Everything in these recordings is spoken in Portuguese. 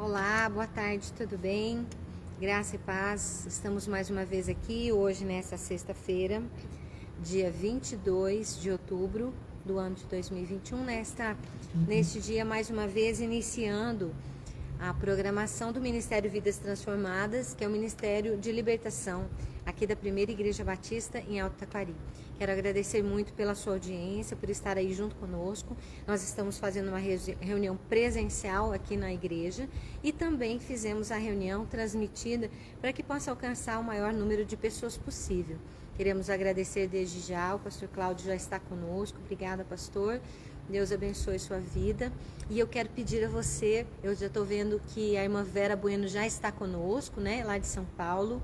Olá, boa tarde, tudo bem? Graça e paz, estamos mais uma vez aqui, hoje nessa sexta-feira, dia 22 de outubro do ano de 2021, neste dia mais uma vez iniciando a programação do Ministério Vidas Transformadas, que é o Ministério de Libertação aqui da Primeira Igreja Batista em Alto Taquari. Quero agradecer muito pela sua audiência, por estar aí junto conosco. Nós estamos fazendo uma reunião presencial aqui na igreja e também fizemos a reunião transmitida para que possa alcançar o maior número de pessoas possível. Queremos agradecer desde já, o pastor Cláudio já está conosco. Obrigada, pastor. Deus abençoe sua vida. E eu quero pedir a você, eu já estou vendo que a irmã Vera Bueno já está conosco, né, lá de São Paulo,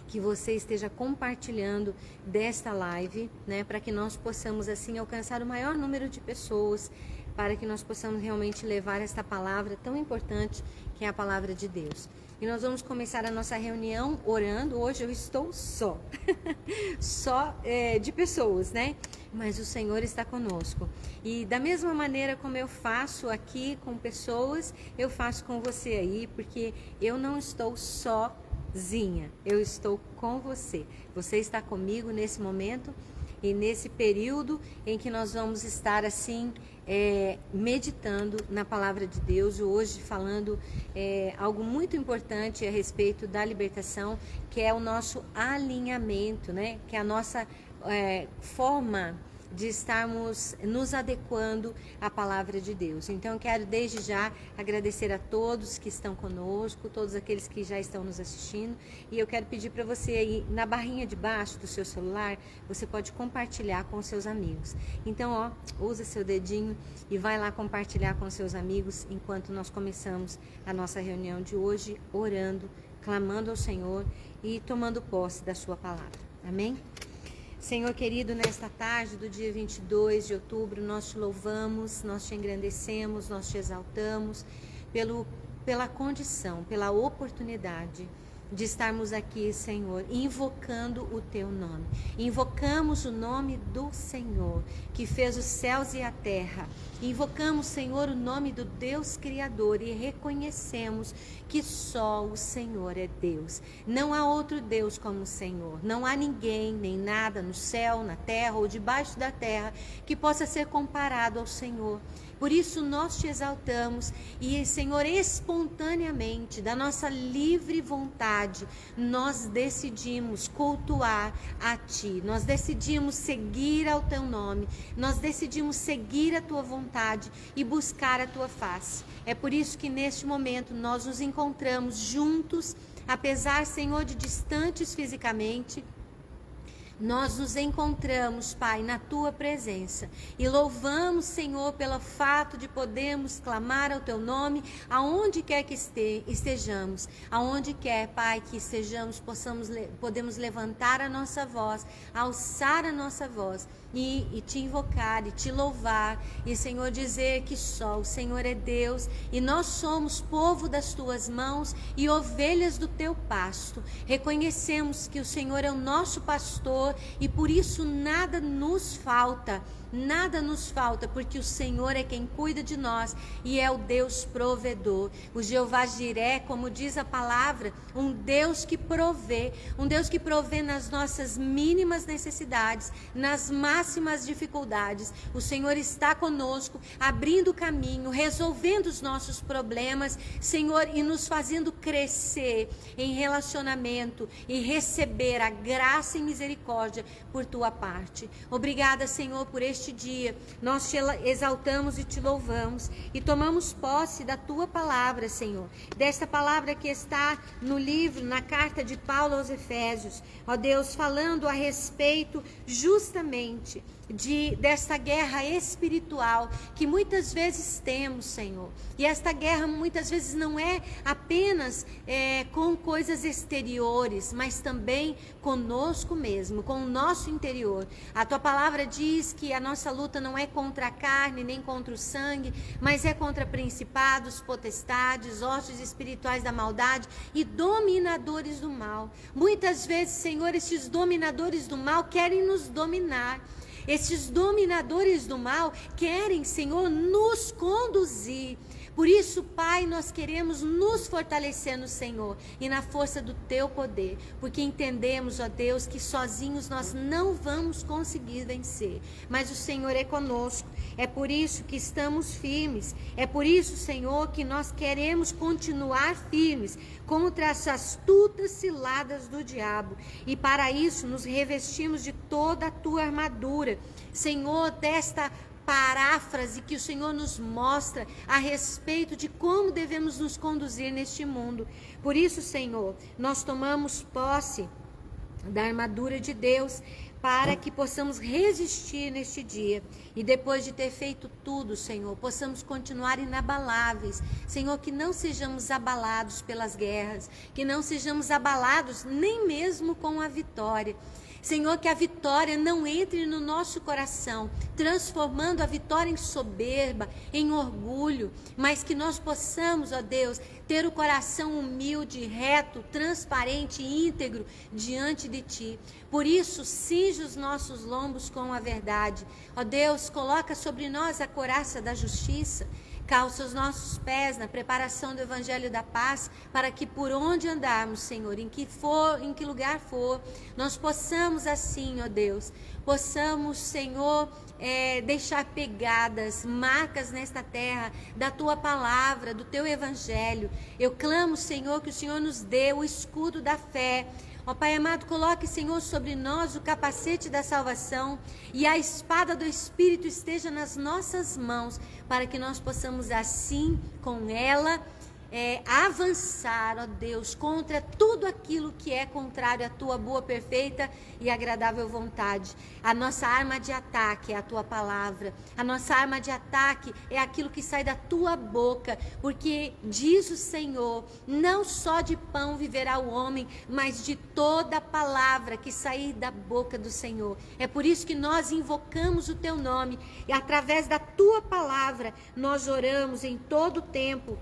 que você esteja compartilhando desta live, né, para que nós possamos assim alcançar o maior número de pessoas, para que nós possamos realmente levar esta palavra tão importante que é a palavra de Deus. E nós vamos começar a nossa reunião orando. Hoje eu estou só de pessoas, né? Mas o Senhor está conosco. E da mesma maneira como eu faço aqui com pessoas, eu faço com você aí, porque eu não estou sozinha, eu estou com você. Você está comigo nesse momento e nesse período em que nós vamos estar assim, meditando na palavra de Deus, hoje falando algo muito importante a respeito da libertação, que é o nosso alinhamento, né? Que é a nossa forma de estarmos nos adequando à palavra de Deus. Então eu quero desde já agradecer a todos que estão conosco, todos aqueles que já estão nos assistindo, e eu quero pedir para você aí, na barrinha de baixo do seu celular, você pode compartilhar com seus amigos. Então, usa seu dedinho e vai lá compartilhar com seus amigos enquanto nós começamos a nossa reunião de hoje, orando, clamando ao Senhor e tomando posse da sua palavra. Amém? Senhor querido, nesta tarde do dia 22 de outubro, nós te louvamos, nós te engrandecemos, nós te exaltamos pela condição, pela oportunidade de estarmos aqui, Senhor, invocando o teu nome. Invocamos o nome do Senhor, que fez os céus e a terra. Invocamos, Senhor, o nome do Deus Criador e reconhecemos que só o Senhor é Deus. Não há outro Deus como o Senhor. Não há ninguém, nem nada no céu, na terra ou debaixo da terra que possa ser comparado ao Senhor. Por isso nós te exaltamos e, Senhor, espontaneamente, da nossa livre vontade, nós decidimos cultuar a Ti, nós decidimos seguir ao Teu nome, nós decidimos seguir a Tua vontade e buscar a Tua face. É por isso que neste momento nós nos encontramos juntos, apesar, Senhor, de distantes fisicamente. Nós nos encontramos, Pai, na Tua presença e louvamos, Senhor, pelo fato de podermos clamar ao Teu nome aonde quer que estejamos, aonde quer, Pai, que estejamos, podemos levantar a nossa voz, alçar a nossa voz e te invocar e te louvar e, Senhor, dizer que só o Senhor é Deus e nós somos povo das Tuas mãos e ovelhas do Teu pasto. Reconhecemos que o Senhor é o nosso pastor e por isso nada nos falta, porque o Senhor é quem cuida de nós e é o Deus provedor. O Jeová Jiré, como diz a palavra, um Deus que provê nas nossas mínimas necessidades, nas máximas dificuldades. O Senhor está conosco, abrindo o caminho, resolvendo os nossos problemas, Senhor, e nos fazendo crescer em relacionamento e receber a graça e misericórdia por Tua parte. Obrigada, Senhor, por este dia. Nós te exaltamos e te louvamos e tomamos posse da Tua palavra, Senhor, desta palavra que está no livro, na carta de Paulo aos Efésios, ó Deus, falando a respeito justamente desta guerra espiritual que muitas vezes temos, Senhor. E esta guerra muitas vezes não é apenas com coisas exteriores, mas também conosco mesmo, com o nosso interior. A Tua palavra diz que a nossa luta não é contra a carne, nem contra o sangue, mas é contra principados, potestades, hostes espirituais da maldade e dominadores do mal. Muitas vezes, Senhor, esses dominadores do mal querem nos dominar. Esses dominadores do mal querem, Senhor, nos conduzir. Por isso, Pai, nós queremos nos fortalecer no Senhor e na força do Teu poder, porque entendemos, ó Deus, que sozinhos nós não vamos conseguir vencer, mas o Senhor é conosco. É por isso que estamos firmes, é por isso, Senhor, que nós queremos continuar firmes contra as astutas ciladas do diabo, e para isso nos revestimos de toda a Tua armadura, Senhor, desta paráfrase que o Senhor nos mostra a respeito de como devemos nos conduzir neste mundo. Por isso, Senhor, nós tomamos posse da armadura de Deus para que possamos resistir neste dia. E depois de ter feito tudo, Senhor, possamos continuar inabaláveis. Senhor, que não sejamos abalados pelas guerras, que não sejamos abalados nem mesmo com a vitória. Senhor, que a vitória não entre no nosso coração, transformando a vitória em soberba, em orgulho, mas que nós possamos, ó Deus, ter o coração humilde, reto, transparente e íntegro diante de Ti. Por isso, cinge os nossos lombos com a verdade. Ó Deus, coloca sobre nós a couraça da justiça. Calça os nossos pés na preparação do Evangelho da Paz, para que por onde andarmos, Senhor, em que lugar for, nós possamos assim, ó Deus, possamos, Senhor, deixar pegadas, marcas nesta terra, da Tua palavra, do Teu Evangelho. Eu clamo, Senhor, que o Senhor nos dê o escudo da fé. Ó Pai amado, coloque, Senhor, sobre nós o capacete da salvação e a espada do Espírito esteja nas nossas mãos, para que nós possamos assim, com ela, avançar, ó Deus, contra tudo aquilo que é contrário à Tua boa, perfeita e agradável vontade. A nossa arma de ataque é a Tua palavra, a nossa arma de ataque é aquilo que sai da Tua boca, porque diz o Senhor, não só de pão viverá o homem, mas de toda palavra que sair da boca do Senhor. É por isso que nós invocamos o Teu nome, e através da Tua palavra nós oramos em todo o tempo,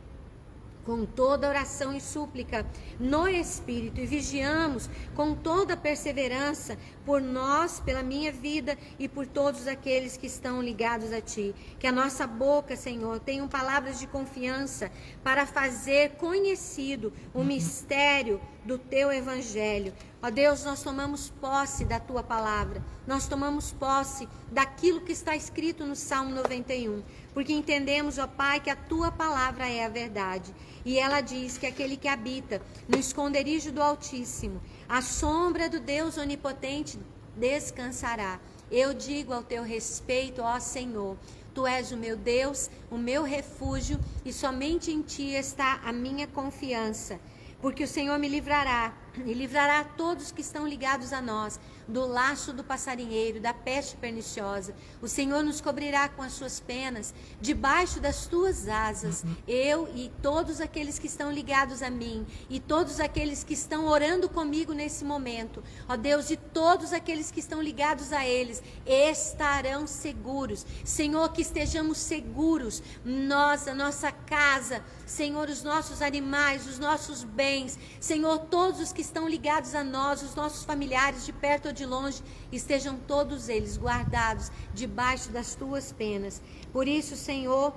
com toda oração e súplica no Espírito, e vigiamos com toda perseverança por nós, pela minha vida e por todos aqueles que estão ligados a Ti. Que a nossa boca, Senhor, tenha palavras de confiança para fazer conhecido o mistério do Teu Evangelho. Ó Deus, nós tomamos posse da Tua palavra, nós tomamos posse daquilo que está escrito no Salmo 91, porque entendemos, ó Pai, que a Tua palavra é a verdade. E ela diz que aquele que habita no esconderijo do Altíssimo, à sombra do Deus Onipotente, descansará. Eu digo ao Teu respeito, ó Senhor, Tu és o meu Deus, o meu refúgio, e somente em Ti está a minha confiança. Porque o Senhor me livrará, e livrará a todos que estão ligados a nós, do laço do passarinheiro, da peste perniciosa. O Senhor nos cobrirá com as suas penas, debaixo das tuas asas. Eu e todos aqueles que estão ligados a mim, e todos aqueles que estão orando comigo nesse momento, ó Deus, e todos aqueles que estão ligados a eles, estarão seguros. Senhor, que estejamos seguros, nós, a nossa casa, Senhor, os nossos animais, os nossos bens, Senhor, todos os que estão ligados a nós, os nossos familiares de perto ou de longe, estejam todos eles guardados debaixo das Tuas penas. Por isso, Senhor,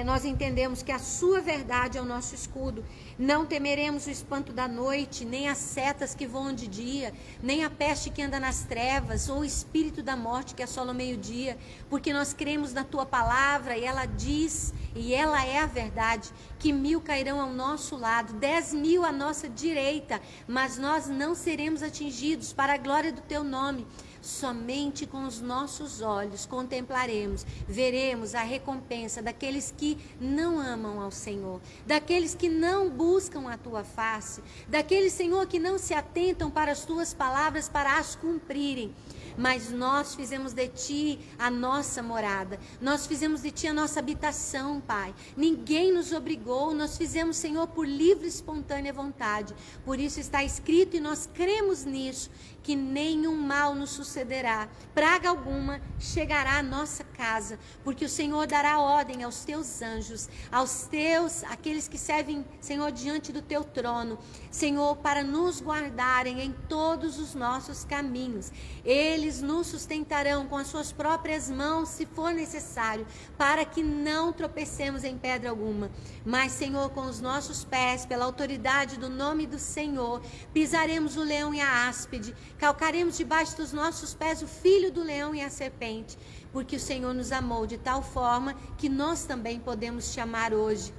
nós entendemos que a Sua verdade é o nosso escudo. Não temeremos o espanto da noite, nem as setas que voam de dia, nem a peste que anda nas trevas, ou o espírito da morte que assola o meio-dia, porque nós cremos na Tua palavra, e ela diz, e ela é a verdade, que 1000 cairão ao nosso lado, 10.000 à nossa direita, mas nós não seremos atingidos, para a glória do Teu nome. Somente com os nossos olhos contemplaremos, veremos a recompensa daqueles que não amam ao Senhor, daqueles que não buscam a Tua face, daqueles, Senhor, que não se atentam para as Tuas palavras para as cumprirem. Mas nós fizemos de Ti a nossa morada, nós fizemos de Ti a nossa habitação, Pai. Ninguém nos obrigou, nós fizemos, Senhor, por livre e espontânea vontade. Por isso está escrito, e nós cremos nisso, que nenhum mal nos sucederá, praga alguma chegará à nossa casa, porque o Senhor dará ordem aos teus anjos, aqueles que servem, Senhor, diante do teu trono, Senhor, para nos guardarem em todos os nossos caminhos. Eles nos sustentarão com as suas próprias mãos, se for necessário, para que não tropecemos em pedra alguma. Mas, Senhor, com os nossos pés, pela autoridade do nome do Senhor, pisaremos o leão e a áspide, calcaremos debaixo dos nossos pés o filho do leão e a serpente, porque o Senhor nos amou de tal forma que nós também podemos te amar hoje.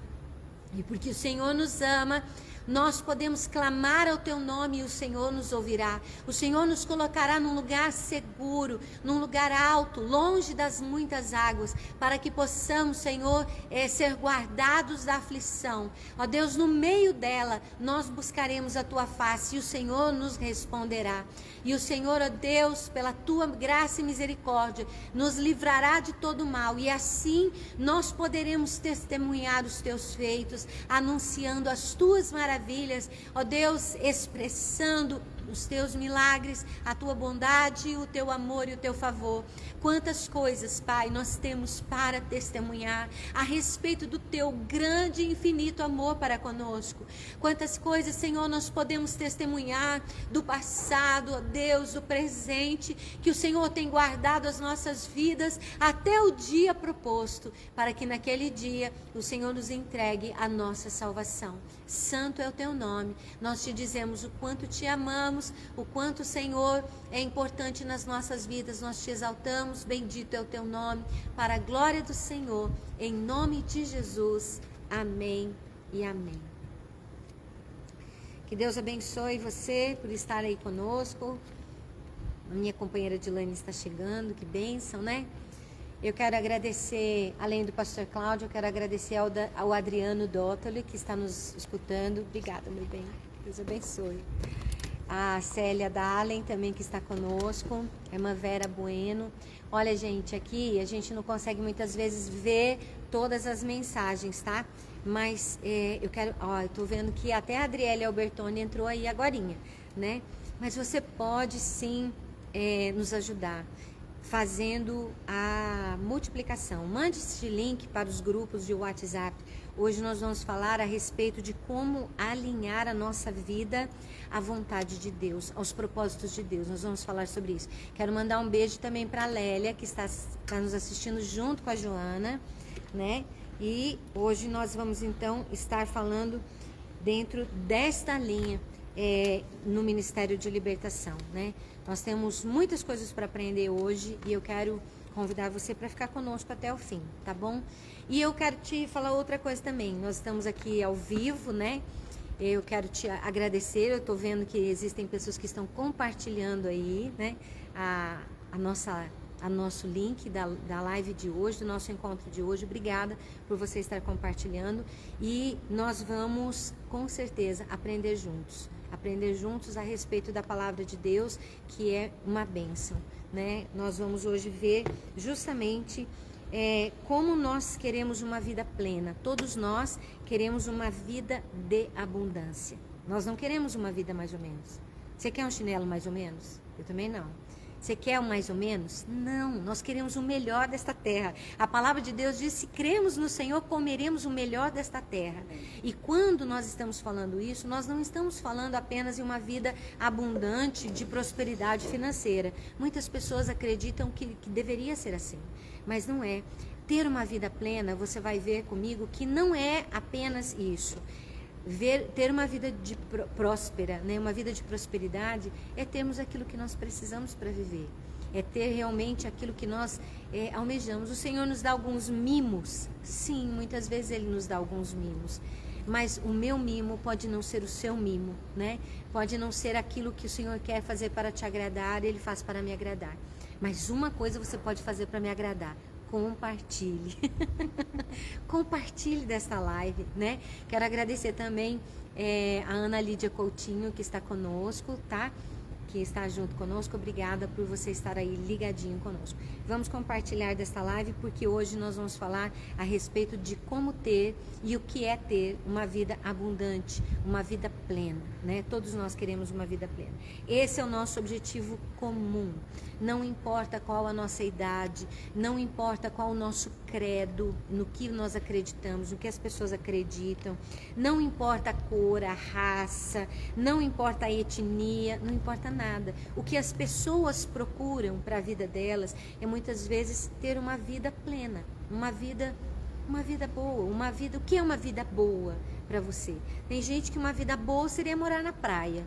E porque o Senhor nos ama, nós podemos clamar ao teu nome e o Senhor nos ouvirá. O Senhor nos colocará num lugar seguro, num lugar alto, longe das muitas águas, para que possamos, Senhor, ser guardados da aflição. Ó Deus, no meio dela, nós buscaremos a tua face e o Senhor nos responderá. E o Senhor, ó Deus, pela tua graça e misericórdia, nos livrará de todo mal. E assim nós poderemos testemunhar os teus feitos, anunciando as tuas maravilhas, ó Deus, expressando os teus milagres, a tua bondade, o teu amor e o teu favor. Quantas coisas, Pai, nós temos para testemunhar a respeito do teu grande e infinito amor para conosco. Quantas coisas, Senhor, nós podemos testemunhar do passado, ó Deus, do presente, que o Senhor tem guardado as nossas vidas até o dia proposto, para que naquele dia o Senhor nos entregue a nossa salvação. Santo é o teu nome. Nós te dizemos o quanto te amamos, o quanto, Senhor, é importante nas nossas vidas. Nós te exaltamos, bendito é o teu nome, para a glória do Senhor, em nome de Jesus. Amém e amém. Que Deus abençoe você por estar aí conosco. A minha companheira Dilane está chegando, que bênção, né? Eu quero agradecer, além do pastor Cláudio, eu quero agradecer ao Adriano Dottoli, que está nos escutando. Obrigada, meu bem. Deus abençoe. A Célia Dalen também, que está conosco. A irmã Vera Bueno. Olha, gente, aqui a gente não consegue muitas vezes ver todas as mensagens, tá? Mas eu tô vendo que até a Adriele Albertoni entrou aí agorinha, né? Mas você pode sim nos ajudar fazendo a multiplicação. Mande esse link para os grupos de WhatsApp. Hoje nós vamos falar a respeito de como alinhar a nossa vida à vontade de Deus, aos propósitos de Deus. Nós vamos falar sobre isso. Quero mandar um beijo também para a Lélia, que está nos assistindo junto com a Joana, né? E hoje nós vamos então estar falando dentro desta linha no Ministério de Libertação, né? Nós temos muitas coisas para aprender hoje e eu quero convidar você para ficar conosco até o fim, tá bom? E eu quero te falar outra coisa também. Nós estamos aqui ao vivo, né? Eu quero te agradecer. Eu estou vendo que existem pessoas que estão compartilhando aí, né? A nosso link da live de hoje, do nosso encontro de hoje. Obrigada por você estar compartilhando. E nós vamos, com certeza, aprender juntos a respeito da palavra de Deus, que é uma bênção, né? Nós vamos hoje ver justamente como nós queremos uma vida plena. Todos nós queremos uma vida de abundância. Nós não queremos uma vida mais ou menos. Você quer um chinelo mais ou menos? Eu também não. Você quer o mais ou menos? Não, nós queremos o melhor desta terra. A palavra de Deus diz: se cremos no Senhor, comeremos o melhor desta terra. E quando nós estamos falando isso, nós não estamos falando apenas em uma vida abundante de prosperidade financeira. Muitas pessoas acreditam que deveria ser assim, mas não é. Ter uma vida plena, você vai ver comigo que não é apenas isso. Ter uma vida próspera, né? Uma vida de prosperidade é termos aquilo que nós precisamos para viver, é ter realmente aquilo que nós almejamos. O Senhor nos dá alguns mimos, sim, muitas vezes Ele nos dá alguns mimos, mas o meu mimo pode não ser o seu mimo, né? Pode não ser aquilo que o Senhor quer fazer para te agradar, Ele faz para me agradar. Mas uma coisa você pode fazer para me agradar: compartilhe. Compartilhe desta live, né? Quero agradecer também a Ana Lídia Coutinho, que está conosco, tá? que está junto conosco, obrigada por você estar aí ligadinho conosco. Vamos compartilhar desta live, porque hoje nós vamos falar a respeito de como ter e o que é ter uma vida abundante, uma vida plena, né? Todos nós queremos uma vida plena. Esse é o nosso objetivo comum. Não importa qual a nossa idade, não importa qual o nosso credo, no que nós acreditamos, no que as pessoas acreditam, não importa a cor, a raça, não importa a etnia, não importa nada. O que as pessoas procuram para a vida delas é muitas vezes ter uma vida plena, uma vida boa, uma vida. O que é uma vida boa para você? Tem gente que uma vida boa seria morar na praia.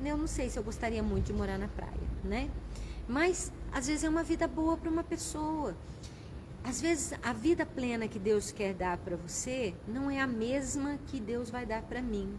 Eu não sei se eu gostaria muito de morar na praia, né? Mas às vezes é uma vida boa para uma pessoa. Às vezes a vida plena que Deus quer dar para você não é a mesma que Deus vai dar para mim.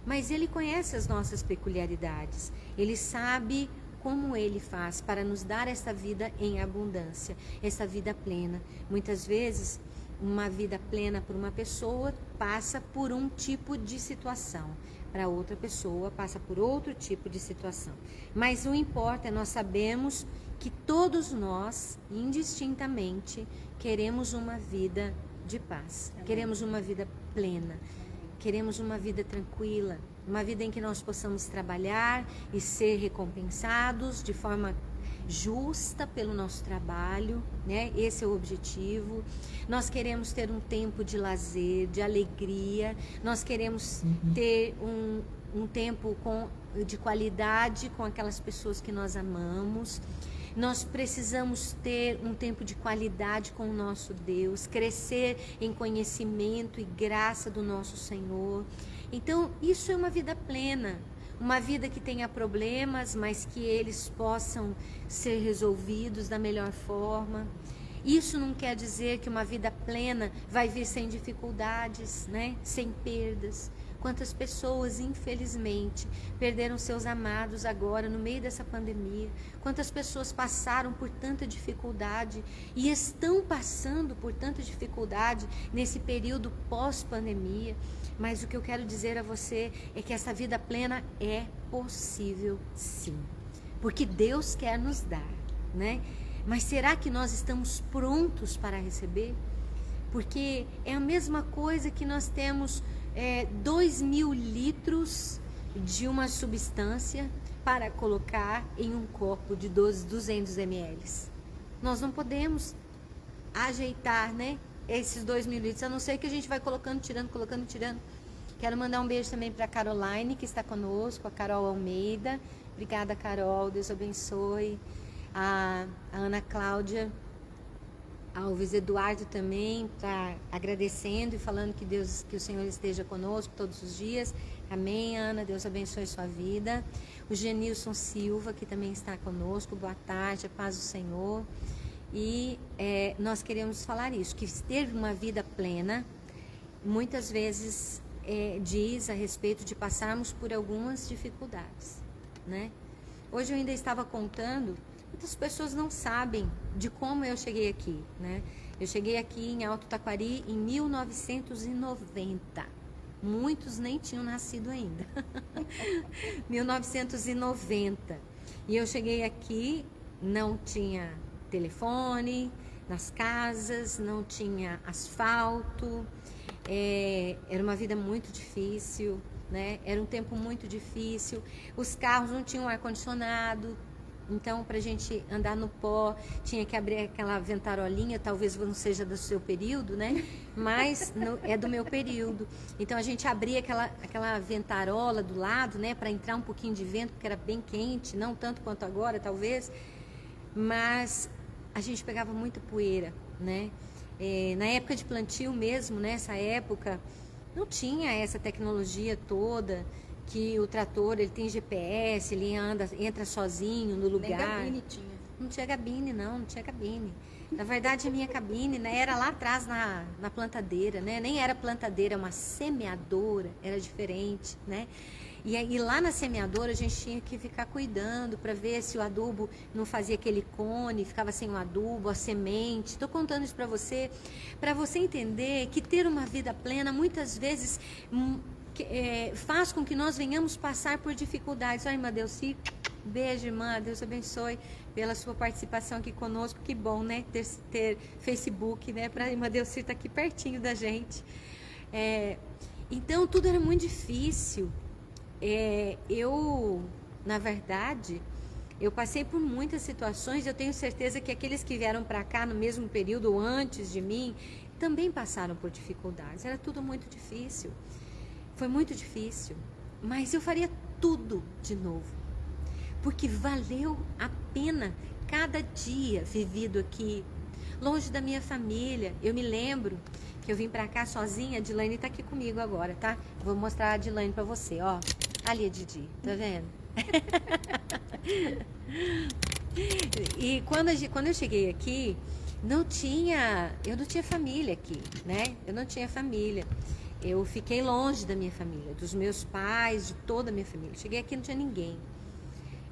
Mas Ele conhece as nossas peculiaridades. Ele sabe como Ele faz para nos dar essa vida em abundância, essa vida plena. Muitas vezes, uma vida plena para uma pessoa passa por um tipo de situação. Para outra pessoa passa por outro tipo de situação. Mas o importa é nós sabemos que todos nós, indistintamente, queremos uma vida de paz. Queremos uma vida plena. Queremos uma vida tranquila. Uma vida em que nós possamos trabalhar e ser recompensados de forma justa pelo nosso trabalho, né? Esse é o objetivo. Nós queremos ter um tempo de lazer, de alegria. Nós queremos ter um tempo de qualidade com aquelas pessoas que nós amamos. Nós precisamos ter um tempo de qualidade com o nosso Deus, crescer em conhecimento e graça do nosso Senhor. Então, isso é uma vida plena. Uma vida que tenha problemas, mas que eles possam ser resolvidos da melhor forma. Isso não quer dizer que uma vida plena vai vir sem dificuldades, né? Sem perdas. Quantas pessoas, infelizmente, perderam seus amados agora no meio dessa pandemia. Quantas pessoas passaram por tanta dificuldade e estão passando por tanta dificuldade nesse período pós-pandemia. Mas o que eu quero dizer a você é que essa vida plena é possível, sim. Porque Deus quer nos dar, né? Mas será que nós estamos prontos para receber? Porque é a mesma coisa que nós temos 2.000 litros de uma substância para colocar em um copo de 200 ml. Nós não podemos ajeitar, né, esses 2.000 litros, a não ser que a gente vai colocando, tirando, colocando, tirando. Quero mandar um beijo também para a Caroline, que está conosco, a Carol Almeida. Obrigada, Carol, Deus abençoe. A Ana Cláudia Alves Eduardo também está agradecendo e falando que o Senhor esteja conosco todos os dias. Amém, Ana, Deus abençoe sua vida. O Genilson Silva, que também está conosco, boa tarde, a paz do Senhor. E nós queremos falar isso, que ter uma vida plena, muitas vezes diz a respeito de passarmos por algumas dificuldades, né? Hoje eu ainda estava contando. Muitas pessoas não sabem de como eu cheguei aqui, né? Eu cheguei aqui em Alto Taquari em 1990. Muitos nem tinham nascido ainda. 1990. E eu cheguei aqui, não tinha telefone nas casas, não tinha asfalto. Era uma vida muito difícil, né? Era um tempo muito difícil. Os carros não tinham ar-condicionado. Então, para a gente andar no pó, tinha que abrir aquela ventarolinha, talvez não seja do seu período, né? Mas é do meu período. Então, a gente abria aquela ventarola do lado, né? Para entrar um pouquinho de vento, porque era bem quente, não tanto quanto agora, talvez. Mas a gente pegava muita poeira, né? Na época de plantio mesmo, nessa época, não tinha essa tecnologia toda, que o trator ele tem GPS, ele entra sozinho no lugar. Nem gabine tinha. Não tinha gabine, não tinha gabine. Na verdade, a minha cabine, né, era lá atrás na plantadeira, né? Nem era plantadeira, uma semeadora, era diferente, né? E lá na semeadora a gente tinha que ficar cuidando para ver se o adubo não fazia aquele cone, ficava sem o adubo, a semente. Estou contando isso para você entender que ter uma vida plena muitas vezes faz com que nós venhamos passar por dificuldades. Ai, meu Deus, Beijo, irmã. Deus abençoe pela sua participação aqui conosco. Que bom, né? Ter Facebook, né? Para a irmã Delcir estar aqui pertinho da gente. Então, tudo era muito difícil. Na verdade, eu passei por muitas situações. Eu tenho certeza que aqueles que vieram para cá no mesmo período antes de mim também passaram por dificuldades. Era tudo muito difícil. Foi muito difícil. Mas eu faria tudo de novo. Porque valeu a pena cada dia vivido aqui, longe da minha família. Eu me lembro que eu vim pra cá sozinha. A Dilane tá aqui comigo agora, tá? Vou mostrar a Dilane pra você, ó. Ali a Didi, tá vendo? E quando eu cheguei aqui, eu não tinha família aqui, né? Eu não tinha família. Eu fiquei longe da minha família, dos meus pais, de toda a minha família. Cheguei aqui e não tinha ninguém.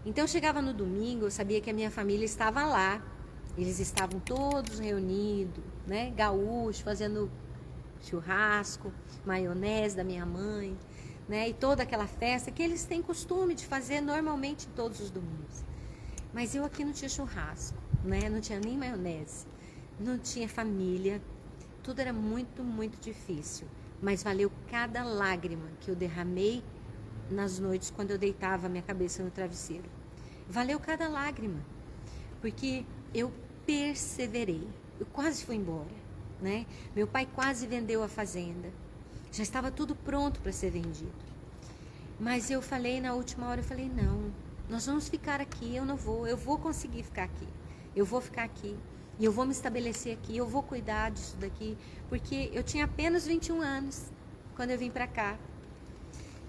Então, eu chegava no domingo, eu sabia que a minha família estava lá. Eles estavam todos reunidos, né? Gaúcho, fazendo churrasco, maionese da minha mãe, né? E toda aquela festa que eles têm costume de fazer normalmente todos os domingos. Mas eu aqui não tinha churrasco, né? Não tinha nem maionese, não tinha família. Tudo era muito, muito difícil. Mas valeu cada lágrima que eu derramei nas noites quando eu deitava a minha cabeça no travesseiro. Valeu cada lágrima, porque eu perseverei. Eu quase fui embora, né? Meu pai quase vendeu a fazenda. Já estava tudo pronto para ser vendido. Mas eu falei na última hora, eu falei, não, nós vamos ficar aqui, eu vou conseguir ficar aqui. Eu vou ficar aqui. E eu vou me estabelecer aqui, eu vou cuidar disso daqui. Porque eu tinha apenas 21 anos quando eu vim para cá,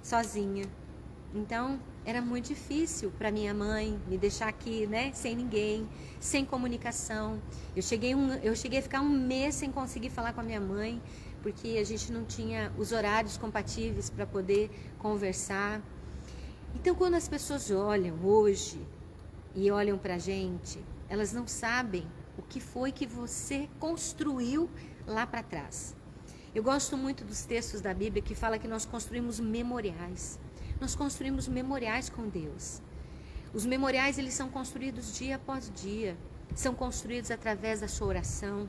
sozinha. Então, era muito difícil para minha mãe me deixar aqui, né? Sem ninguém, sem comunicação. Eu cheguei a ficar um mês sem conseguir falar com a minha mãe, porque a gente não tinha os horários compatíveis para poder conversar. Então, quando as pessoas olham hoje e olham para a gente, elas não sabem o que foi que você construiu lá para trás. Eu gosto muito dos textos da Bíblia que fala que nós construímos memoriais. Nós construímos memoriais com Deus. Os memoriais, eles são construídos dia após dia. São construídos através da sua oração,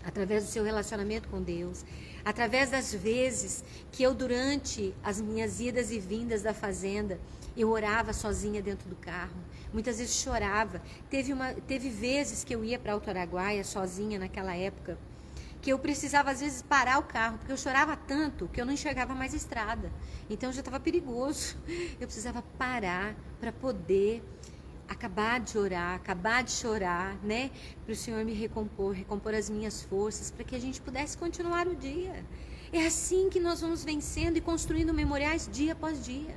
através do seu relacionamento com Deus, através das vezes que eu, durante as minhas idas e vindas da fazenda, eu orava sozinha dentro do carro. Muitas vezes chorava. Teve vezes que eu ia para Alto Araguaia sozinha naquela época, que eu precisava às vezes parar o carro, porque eu chorava tanto que eu não enxergava mais a estrada. Então já estava perigoso. Eu precisava parar para poder acabar de orar, acabar de chorar, né? Para o Senhor me recompor as minhas forças, para que a gente pudesse continuar o dia. É assim que nós vamos vencendo e construindo memoriais dia após dia.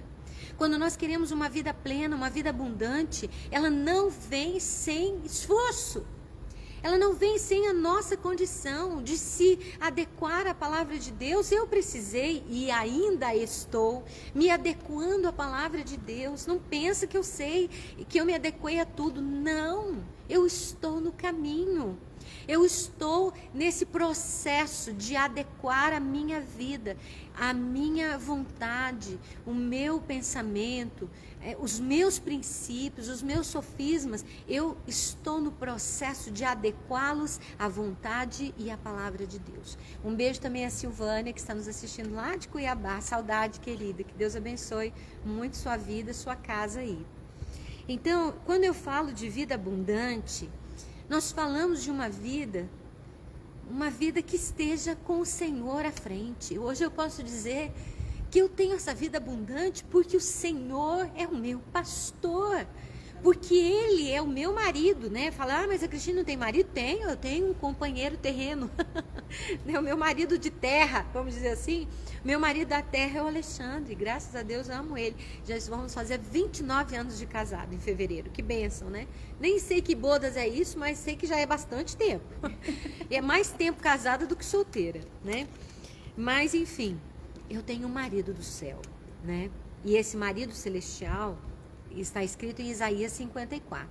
Quando nós queremos uma vida plena, uma vida abundante, ela não vem sem esforço. Ela não vem sem a nossa condição de se adequar à palavra de Deus. Eu precisei e ainda estou me adequando à palavra de Deus. Não pensa que eu sei, que eu me adequei a tudo. Não, eu estou no caminho. Eu estou nesse processo de adequar a minha vida, a minha vontade, o meu pensamento, os meus princípios, os meus sofismas. Eu estou no processo de adequá-los à vontade e à palavra de Deus. Um beijo também a Silvânia, que está nos assistindo lá de Cuiabá. Saudade, querida. Que Deus abençoe muito sua vida, sua casa aí. Então, quando eu falo de vida abundante, nós falamos de uma vida que esteja com o Senhor à frente. Hoje eu posso dizer que eu tenho essa vida abundante porque o Senhor é o meu pastor. Porque Ele é o meu marido, né? Falar, mas a Cristina não tem marido? Tenho, eu tenho um companheiro terreno. O meu marido de terra, vamos dizer assim. Meu marido da terra é o Alexandre, graças a Deus eu amo ele. Já vamos fazer 29 anos de casado em fevereiro, que bênção, né? Nem sei que bodas é isso, mas sei que já é bastante tempo. É mais tempo casada do que solteira, né? Mas enfim, eu tenho um marido do céu, né? E esse marido celestial está escrito em Isaías 54.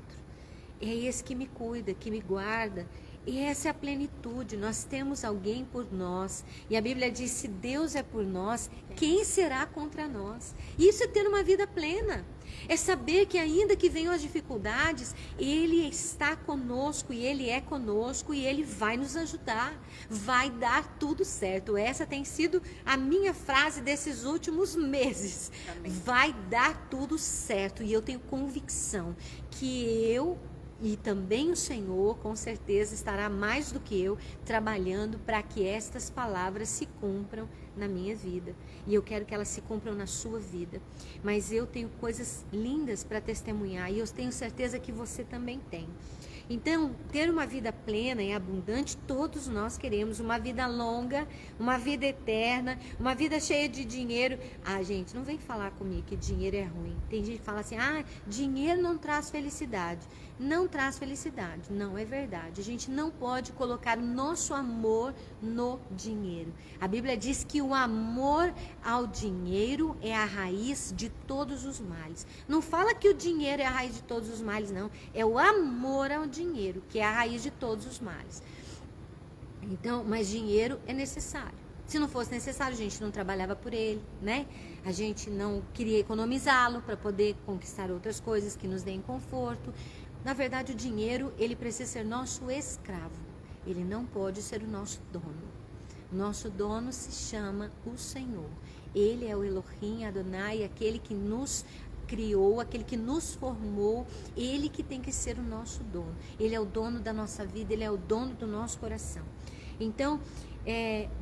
É esse que me cuida, que me guarda. E essa é a plenitude, nós temos alguém por nós. E a Bíblia diz, se Deus é por nós, quem será contra nós? Isso é ter uma vida plena. É saber que ainda que venham as dificuldades, Ele está conosco e Ele é conosco e Ele vai nos ajudar. Vai dar tudo certo. Essa tem sido a minha frase desses últimos meses. Amém. Vai dar tudo certo. E eu tenho convicção que eu e também o Senhor, com certeza, estará mais do que eu trabalhando para que estas palavras se cumpram na minha vida. E eu quero que elas se cumpram na sua vida. Mas eu tenho coisas lindas para testemunhar e eu tenho certeza que você também tem. Então, ter uma vida plena e abundante, todos nós queremos. Uma vida longa, uma vida eterna, uma vida cheia de dinheiro. Ah, gente, não vem falar comigo que dinheiro é ruim. Tem gente que fala assim, dinheiro não traz felicidade. Não traz felicidade. Não é verdade. A gente não pode colocar nosso amor no dinheiro. A Bíblia diz que o amor ao dinheiro é a raiz de todos os males. Não fala que o dinheiro é a raiz de todos os males, não. É o amor ao dinheiro que é a raiz de todos os males. Então, mas dinheiro é necessário. Se não fosse necessário, a gente não trabalhava por ele, né? A gente não queria economizá-lo para poder conquistar outras coisas que nos deem conforto. Na verdade, o dinheiro, ele precisa ser nosso escravo. Ele não pode ser o nosso dono. Nosso dono se chama o Senhor. Ele é o Elohim, Adonai, aquele que nos criou, aquele que nos formou. Ele que tem que ser o nosso dono. Ele é o dono da nossa vida, ele é o dono do nosso coração. Então,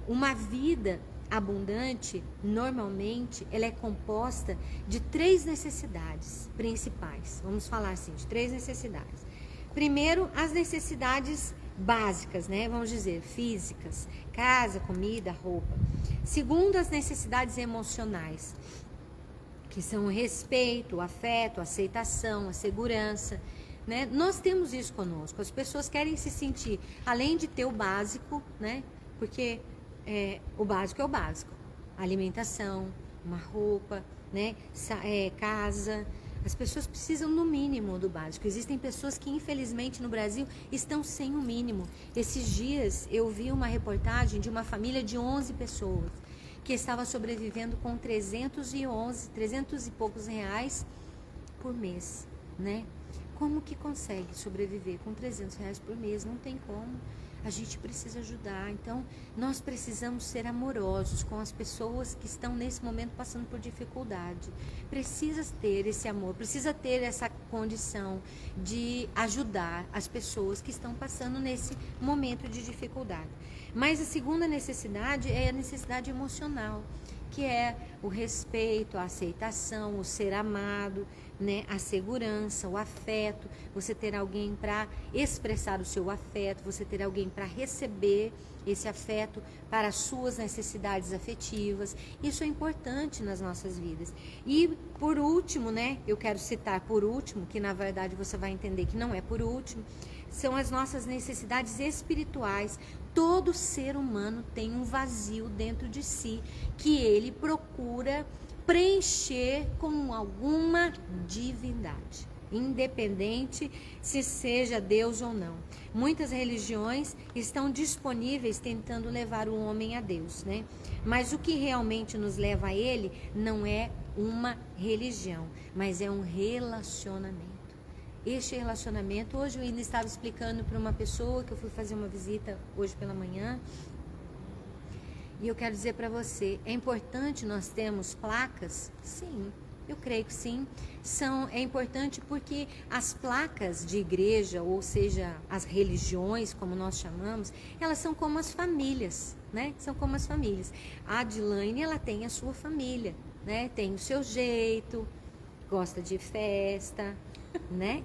uma vida abundante, normalmente, ela é composta de 3 necessidades principais. Vamos falar assim, de 3 necessidades. Primeiro, as necessidades básicas, né? Vamos dizer, físicas, casa, comida, roupa. Segundo, as necessidades emocionais, que são o respeito, o afeto, a aceitação, a segurança, né? Nós temos isso conosco. As pessoas querem se sentir, além de ter o básico, né? Porque o básico é o básico. Alimentação, uma roupa, né? Casa. As pessoas precisam no mínimo do básico. Existem pessoas que, infelizmente, no Brasil, estão sem o mínimo. Esses dias eu vi uma reportagem de uma família de 11 pessoas que estava sobrevivendo com 300 e poucos reais por mês, né? Como que consegue sobreviver com 300 reais por mês? Não tem como. A gente precisa ajudar. Então, nós precisamos ser amorosos com as pessoas que estão nesse momento passando por dificuldade. Precisa ter esse amor, precisa ter essa condição de ajudar as pessoas que estão passando nesse momento de dificuldade. Mas a segunda necessidade é a necessidade emocional, que é o respeito, a aceitação, o ser amado, né? A segurança, o afeto, você ter alguém para expressar o seu afeto, você ter alguém para receber esse afeto para as suas necessidades afetivas. Isso é importante nas nossas vidas. E por último, né? Eu quero citar por último, que na verdade você vai entender que não é por último, são as nossas necessidades espirituais. Todo ser humano tem um vazio dentro de si que ele procura preencher com alguma divindade, independente se seja Deus ou não. Muitas religiões estão disponíveis tentando levar o homem a Deus, né? Mas o que realmente nos leva a ele não é uma religião, mas é um relacionamento. Este relacionamento, hoje eu ainda estava explicando para uma pessoa que eu fui fazer uma visita hoje pela manhã, e eu quero dizer para você, é importante nós termos placas? Sim, eu creio que sim. É importante porque as placas de igreja, ou seja, as religiões, como nós chamamos, elas são como as famílias, né? São como as famílias. A Adilane, ela tem a sua família, né? Tem o seu jeito, gosta de festa, né?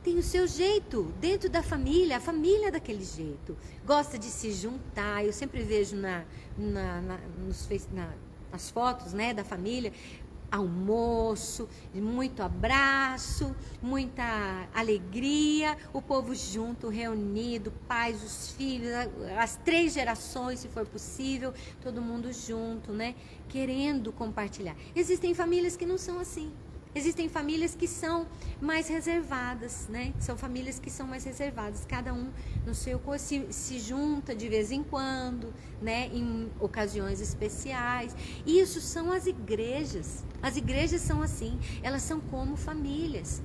Tem o seu jeito dentro da família, a família é daquele jeito. Gosta de se juntar. Eu sempre vejo nas fotos, né, da família, almoço, muito abraço, muita alegria, o povo junto, reunido, pais, os filhos, as 3 gerações, se for possível, todo mundo junto, né, querendo compartilhar. Existem famílias que não são assim. Existem famílias que são mais reservadas, né? São famílias que são mais reservadas, cada um no seu se junta de vez em quando, né? Em ocasiões especiais. Isso são as igrejas. As igrejas são assim, elas são como famílias.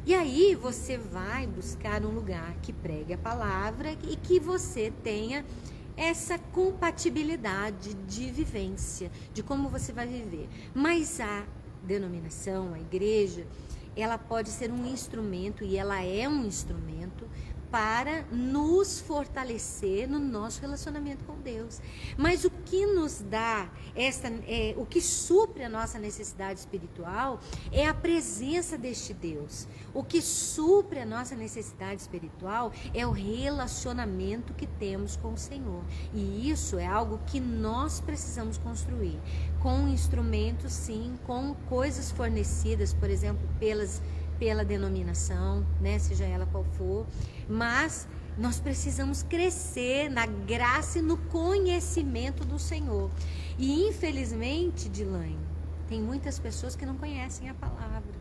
E aí você vai buscar um lugar que pregue a palavra e que você tenha essa compatibilidade de vivência, de como você vai viver. Mas a denominação, a igreja, ela pode ser um instrumento, e ela é um instrumento para nos fortalecer no nosso relacionamento com Deus. Mas o que nos dá o que supre a nossa necessidade espiritual é a presença deste Deus. O que supre a nossa necessidade espiritual é o relacionamento que temos com o Senhor. E isso é algo que nós precisamos construir com instrumentos, sim, com coisas fornecidas, por exemplo, pela denominação, né, seja ela qual for, mas nós precisamos crescer na graça e no conhecimento do Senhor. E infelizmente, Dilane, tem muitas pessoas que não conhecem a palavra,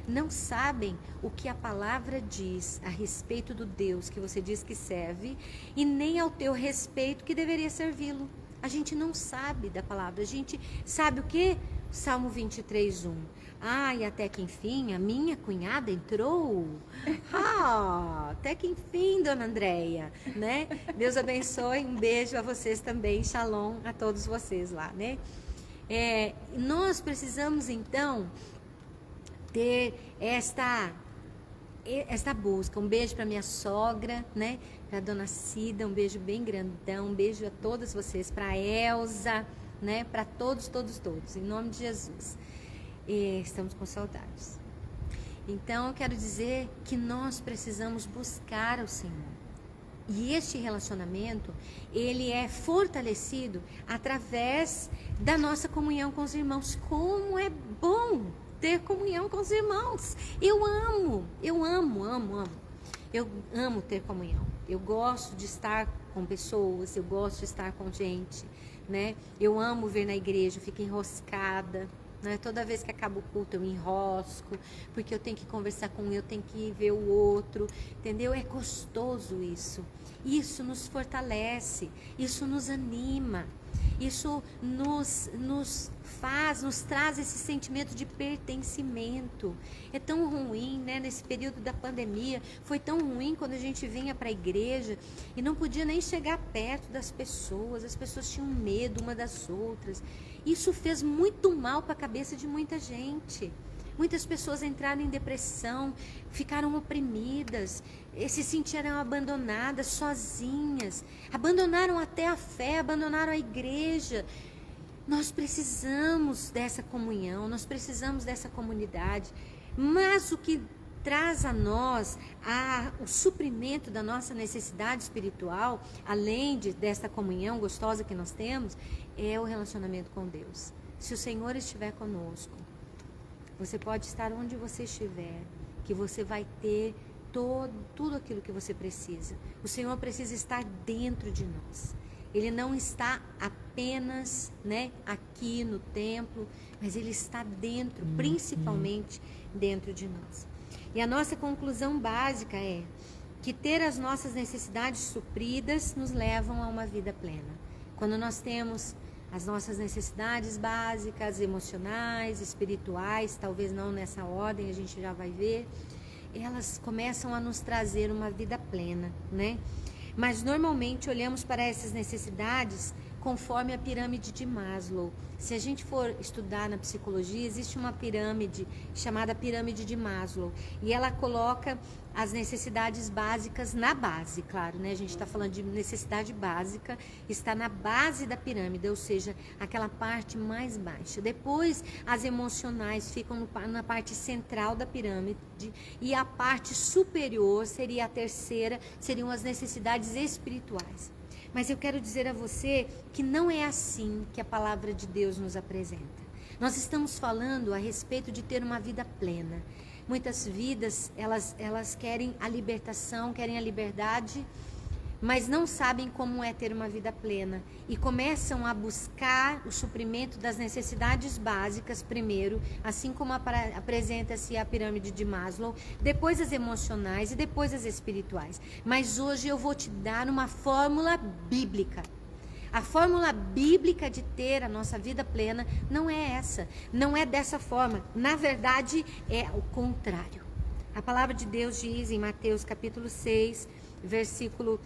não sabem o que a palavra diz a respeito do Deus que você diz que serve, e nem ao teu respeito que deveria servi-lo. A gente não sabe da palavra, a gente sabe o quê? Salmo 23:1. E até que enfim a minha cunhada entrou. Até que enfim, dona Andréia, né? Deus abençoe, um beijo a vocês também, shalom a todos vocês lá, né? Nós precisamos então ter esta busca. Um beijo para minha sogra, né? Para dona Cida, um beijo bem grandão, um beijo a todas vocês, para Elza, né? Para todos, em nome de Jesus. Estamos com saudades. Então eu quero dizer que nós precisamos buscar o Senhor. E este relacionamento, ele é fortalecido através da nossa comunhão com os irmãos. Como é bom ter comunhão com os irmãos. Eu amo. Eu amo ter comunhão. Eu gosto de estar com pessoas, eu gosto de estar com gente, né? Eu amo ver na igreja, eu fico enroscada, né? Toda vez que acaba o culto eu me enrosco, porque eu tenho que conversar com um, eu tenho que ver o outro, entendeu? É gostoso isso. Isso nos fortalece, isso nos anima. Isso nos traz esse sentimento de pertencimento. É tão ruim, né? Nesse período da pandemia, foi tão ruim quando a gente vinha para a igreja e não podia nem chegar perto das pessoas. As pessoas tinham medo uma das outras. Isso fez muito mal para a cabeça de muita gente. Muitas pessoas entraram em depressão, ficaram oprimidas, se sentiram abandonadas, sozinhas, abandonaram até a fé, abandonaram a igreja. Nós precisamos dessa comunhão, nós precisamos dessa comunidade, mas o que traz a nós o suprimento da nossa necessidade espiritual, além dessa comunhão gostosa que nós temos, é o relacionamento com Deus. Se o Senhor estiver conosco, você pode estar onde você estiver, que você vai ter tudo aquilo que você precisa. O Senhor precisa estar dentro de nós. Ele não está apenas, né, aqui no templo, mas Ele está dentro, principalmente dentro de nós. E a nossa conclusão básica é que ter as nossas necessidades supridas nos levam a uma vida plena. Quando nós temos as nossas necessidades básicas, emocionais, espirituais, talvez não nessa ordem, a gente já vai ver, elas começam a nos trazer uma vida plena, né? Mas normalmente olhamos para essas necessidades conforme a pirâmide de Maslow. Se a gente for estudar na psicologia, existe uma pirâmide chamada pirâmide de Maslow, e ela coloca as necessidades básicas na base, claro, né? A gente está falando de necessidade básica, está na base da pirâmide, ou seja, aquela parte mais baixa. Depois, as emocionais ficam na parte central da pirâmide, e a parte superior seria a terceira, seriam as necessidades espirituais. Mas eu quero dizer a você que não é assim que a palavra de Deus nos apresenta. Nós estamos falando a respeito de ter uma vida plena. Muitas vidas, elas querem a libertação, querem a liberdade, mas não sabem como é ter uma vida plena e começam a buscar o suprimento das necessidades básicas primeiro, assim como apresenta-se a pirâmide de Maslow, depois as emocionais e depois as espirituais. Mas hoje eu vou te dar uma fórmula bíblica. A fórmula bíblica de ter a nossa vida plena não é essa, não é dessa forma. Na verdade, é o contrário. A palavra de Deus diz em Mateus capítulo 6, versículo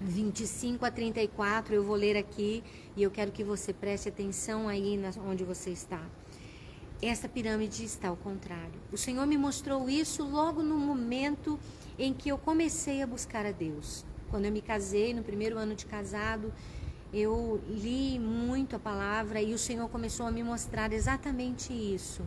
25 a 34, eu vou ler aqui e eu quero que você preste atenção aí onde você está. Essa pirâmide está ao contrário. O Senhor me mostrou isso logo no momento em que eu comecei a buscar a Deus. Quando eu me casei, no primeiro ano de casado, eu li muito a palavra e o Senhor começou a me mostrar exatamente isso.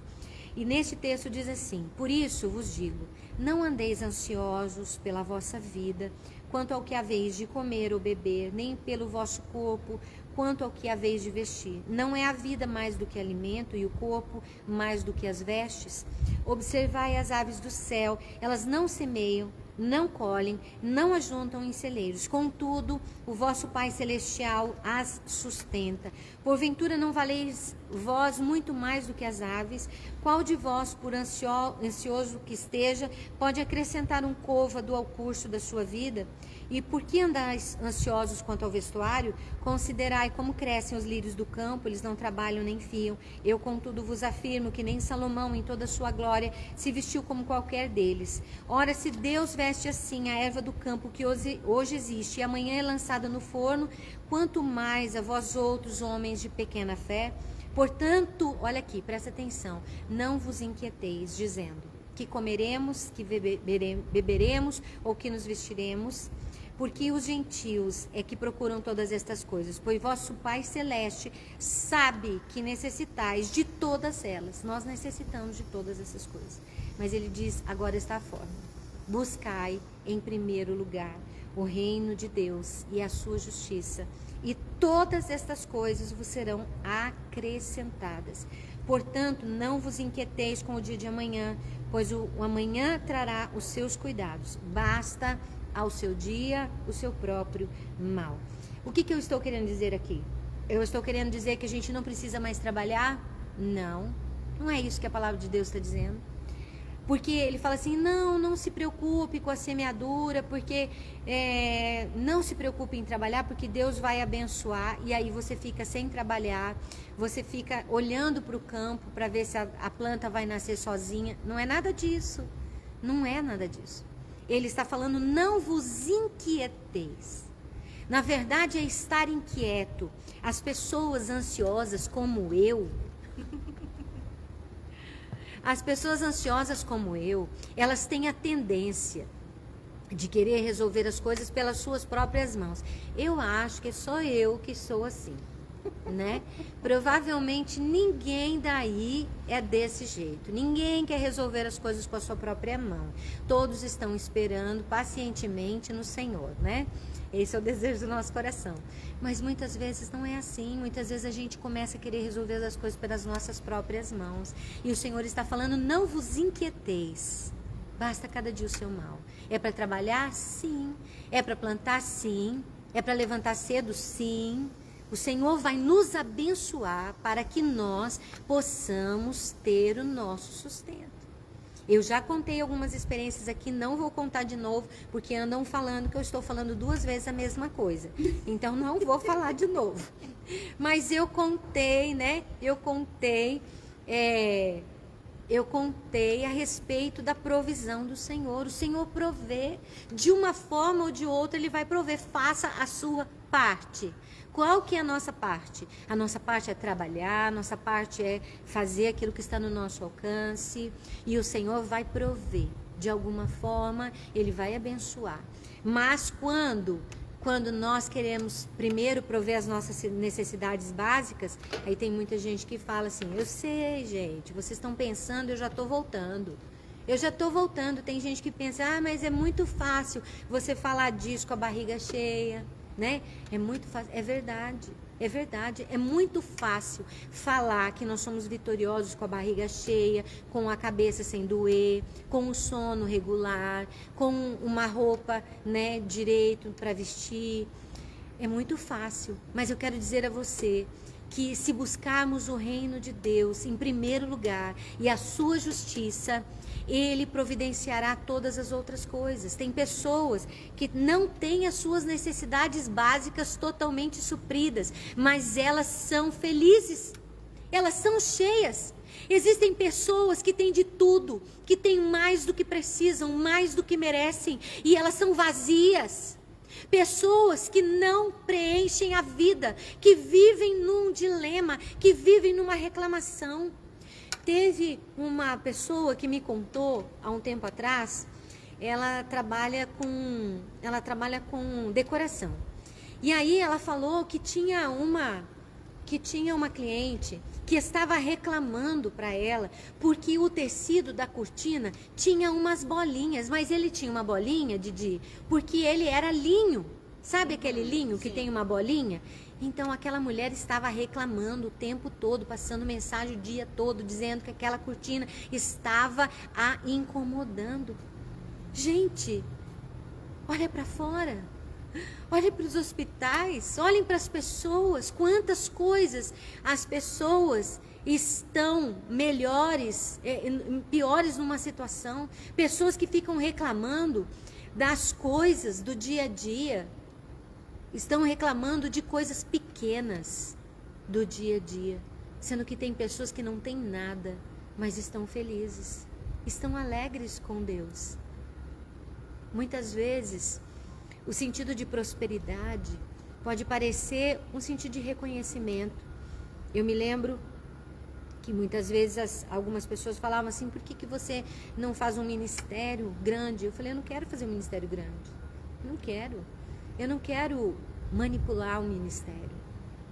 E nesse texto diz assim: por isso vos digo, não andeis ansiosos pela vossa vida, quanto ao que haveis de comer ou beber, nem pelo vosso corpo, quanto ao que haveis de vestir. Não é a vida mais do que alimento e o corpo mais do que as vestes? Observai as aves do céu, elas não semeiam, não colhem, não ajuntam em celeiros. Contudo, o vosso Pai Celestial as sustenta. Porventura não valeis vós muito mais do que as aves? Qual de vós, por ansioso que esteja, pode acrescentar um côvado ao curso da sua vida? E por que andais ansiosos quanto ao vestuário? Considerai como crescem os lírios do campo, eles não trabalham nem fiam. Eu, contudo, vos afirmo que nem Salomão, em toda a sua glória, se vestiu como qualquer deles. Ora, se Deus veste assim a erva do campo que hoje existe e amanhã é lançada no forno, quanto mais a vós outros, homens de pequena fé? Portanto, olha aqui, presta atenção, não vos inquieteis, dizendo que comeremos, que beberemos ou que nos vestiremos, porque os gentios é que procuram todas estas coisas, pois vosso Pai Celeste sabe que necessitais de todas elas. Nós necessitamos de todas essas coisas. Mas ele diz, agora está a forma. Buscai em primeiro lugar o reino de Deus e a sua justiça, e todas estas coisas vos serão acrescentadas. Portanto, não vos inquieteis com o dia de amanhã, pois o amanhã trará os seus cuidados. Basta ao seu dia o seu próprio mal. O que eu estou querendo dizer aqui? Eu estou querendo dizer que a gente não precisa mais trabalhar? Não, não é isso que a palavra de Deus está dizendo. Porque ele fala assim, não se preocupe com a semeadura, porque não se preocupe em trabalhar, porque Deus vai abençoar, e aí você fica sem trabalhar, você fica olhando para o campo para ver se a planta vai nascer sozinha. Não é nada disso, não é nada disso. Ele está falando, não vos inquieteis. Na verdade é estar inquieto. As pessoas ansiosas como eu, elas têm a tendência de querer resolver as coisas pelas suas próprias mãos. Eu acho que é só eu que sou assim, né? Provavelmente ninguém daí é desse jeito. Ninguém quer resolver as coisas com a sua própria mão. Todos estão esperando pacientemente no Senhor, né? Esse é o desejo do nosso coração. Mas muitas vezes não é assim. Muitas vezes a gente começa a querer resolver as coisas pelas nossas próprias mãos. E o Senhor está falando, não vos inquieteis. Basta cada dia o seu mal. É para trabalhar? Sim. É para plantar? Sim. É para levantar cedo? Sim. O Senhor vai nos abençoar para que nós possamos ter o nosso sustento. Eu já contei algumas experiências aqui, não vou contar de novo, porque andam falando que eu estou falando 2 vezes a mesma coisa. Então, não vou falar de novo. Mas eu contei, né? Eu contei a respeito da provisão do Senhor. O Senhor provê, de uma forma ou de outra, Ele vai prover. Faça a sua parte. Qual que é a nossa parte? A nossa parte é trabalhar, a nossa parte é fazer aquilo que está no nosso alcance, e o Senhor vai prover. De alguma forma, Ele vai abençoar. Mas quando nós queremos primeiro prover as nossas necessidades básicas, aí tem muita gente que fala assim, eu sei, gente, vocês estão pensando, eu já estou voltando. Eu já estou voltando. Tem gente que pensa, mas é muito fácil você falar disso com a barriga cheia, né? É muito fácil, é verdade. É verdade, é muito fácil falar que nós somos vitoriosos com a barriga cheia, com a cabeça sem doer, com o sono regular, com uma roupa, né, direito para vestir. É muito fácil, mas eu quero dizer a você que se buscarmos o reino de Deus em primeiro lugar e a sua justiça, Ele providenciará todas as outras coisas. Tem pessoas que não têm as suas necessidades básicas totalmente supridas, mas elas são felizes, elas são cheias. Existem pessoas que têm de tudo, que têm mais do que precisam, mais do que merecem, e elas são vazias. Pessoas que não preenchem a vida, que vivem num dilema, que vivem numa reclamação. Teve uma pessoa que me contou há um tempo atrás, ela trabalha com decoração. E aí ela falou que tinha uma cliente que estava reclamando para ela porque o tecido da cortina tinha umas bolinhas, mas ele tinha uma bolinha, Didi, porque ele era linho. Sabe aquele linho que tem uma bolinha? Então aquela mulher estava reclamando o tempo todo, passando mensagem o dia todo, dizendo que aquela cortina estava a incomodando. Gente, olha para fora. Olhem para os hospitais, olhem para as pessoas, quantas coisas as pessoas estão piores numa situação. Pessoas que ficam reclamando das coisas do dia a dia, estão reclamando de coisas pequenas do dia a dia, sendo que tem pessoas que não têm nada, mas estão felizes, estão alegres com Deus. Muitas vezes o sentido de prosperidade pode parecer um sentido de reconhecimento. Eu me lembro que muitas vezes algumas pessoas falavam assim: por que você não faz um ministério grande? Eu falei: eu não quero fazer um ministério grande. Não quero. Eu não quero manipular o ministério.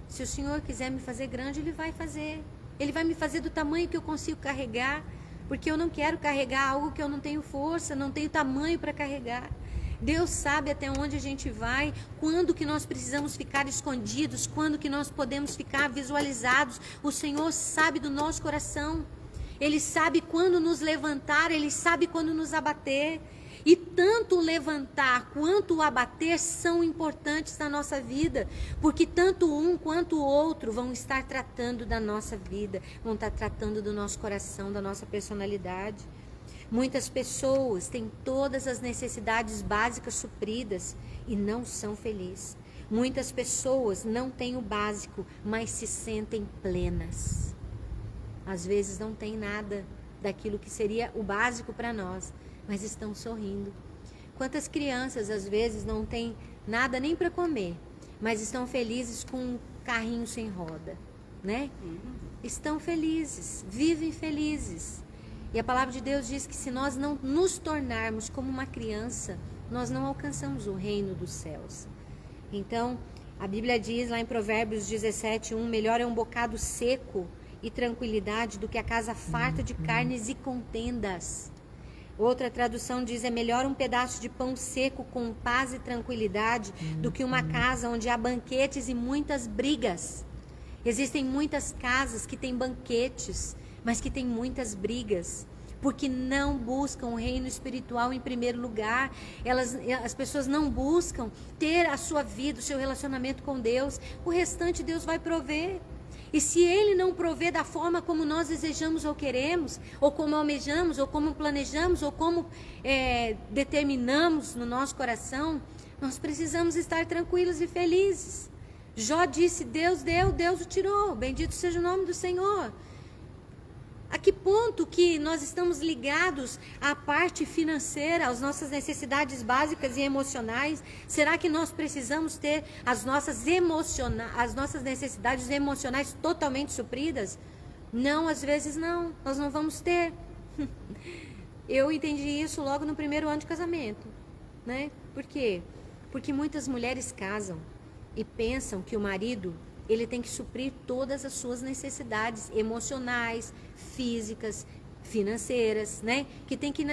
Se o Senhor quiser me fazer grande, Ele vai fazer. Ele vai me fazer do tamanho que eu consigo carregar, porque eu não quero carregar algo que eu não tenho força, não tenho tamanho para carregar. Deus sabe até onde a gente vai, quando que nós precisamos ficar escondidos, quando que nós podemos ficar visualizados. O Senhor sabe do nosso coração. Ele sabe quando nos levantar, Ele sabe quando nos abater. E tanto o levantar quanto o abater são importantes na nossa vida, porque tanto um quanto o outro vão estar tratando da nossa vida, vão estar tratando do nosso coração, da nossa personalidade. Muitas pessoas têm todas as necessidades básicas supridas e não são felizes. Muitas pessoas não têm o básico, mas se sentem plenas. Às vezes não tem nada daquilo que seria o básico para nós, mas estão sorrindo. Quantas crianças às vezes não têm nada nem para comer, mas estão felizes com um carrinho sem roda, né? Estão felizes, vivem felizes. E a palavra de Deus diz que se nós não nos tornarmos como uma criança, nós não alcançamos o reino dos céus. Então, a Bíblia diz lá em Provérbios 17:1, melhor é um bocado seco e tranquilidade do que a casa farta de carnes e contendas. Outra tradução diz, é melhor um pedaço de pão seco com paz e tranquilidade do que uma casa onde há banquetes e muitas brigas. Existem muitas casas que têm banquetes, mas que tem muitas brigas, porque não buscam o reino espiritual em primeiro lugar. As pessoas não buscam ter a sua vida, o seu relacionamento com Deus. O restante Deus vai prover. E se Ele não prover da forma como nós desejamos ou queremos, ou como almejamos, ou como planejamos, ou como determinamos no nosso coração, nós precisamos estar tranquilos e felizes. Jó disse, Deus deu, Deus o tirou, bendito seja o nome do Senhor. A que ponto que nós estamos ligados à parte financeira, às nossas necessidades básicas e emocionais? Será que nós precisamos ter as nossas necessidades emocionais totalmente supridas? Não, às vezes não, nós não vamos ter. Eu entendi isso logo no primeiro ano de casamento, né? Por quê? Porque muitas mulheres casam e pensam que o marido, ele tem que suprir todas as suas necessidades emocionais, físicas, financeiras, né? Que tem que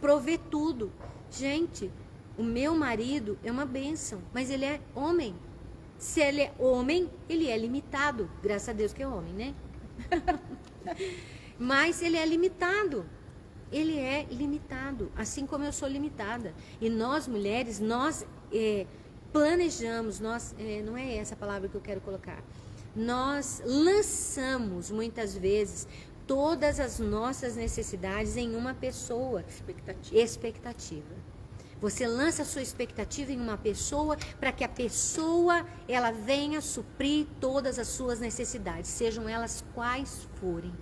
prover tudo. Gente, o meu marido é uma bênção, mas ele é homem. Se ele é homem, ele é limitado. Graças a Deus que é homem, né? Mas ele é limitado. Ele é limitado, assim como eu sou limitada. E nós, mulheres, nós planejamos, não é essa a palavra que eu quero colocar. Nós lançamos, muitas vezes, todas as nossas necessidades em uma pessoa. Expectativa. Você lança a sua expectativa em uma pessoa para que a pessoa ela venha suprir todas as suas necessidades, sejam elas quais forem.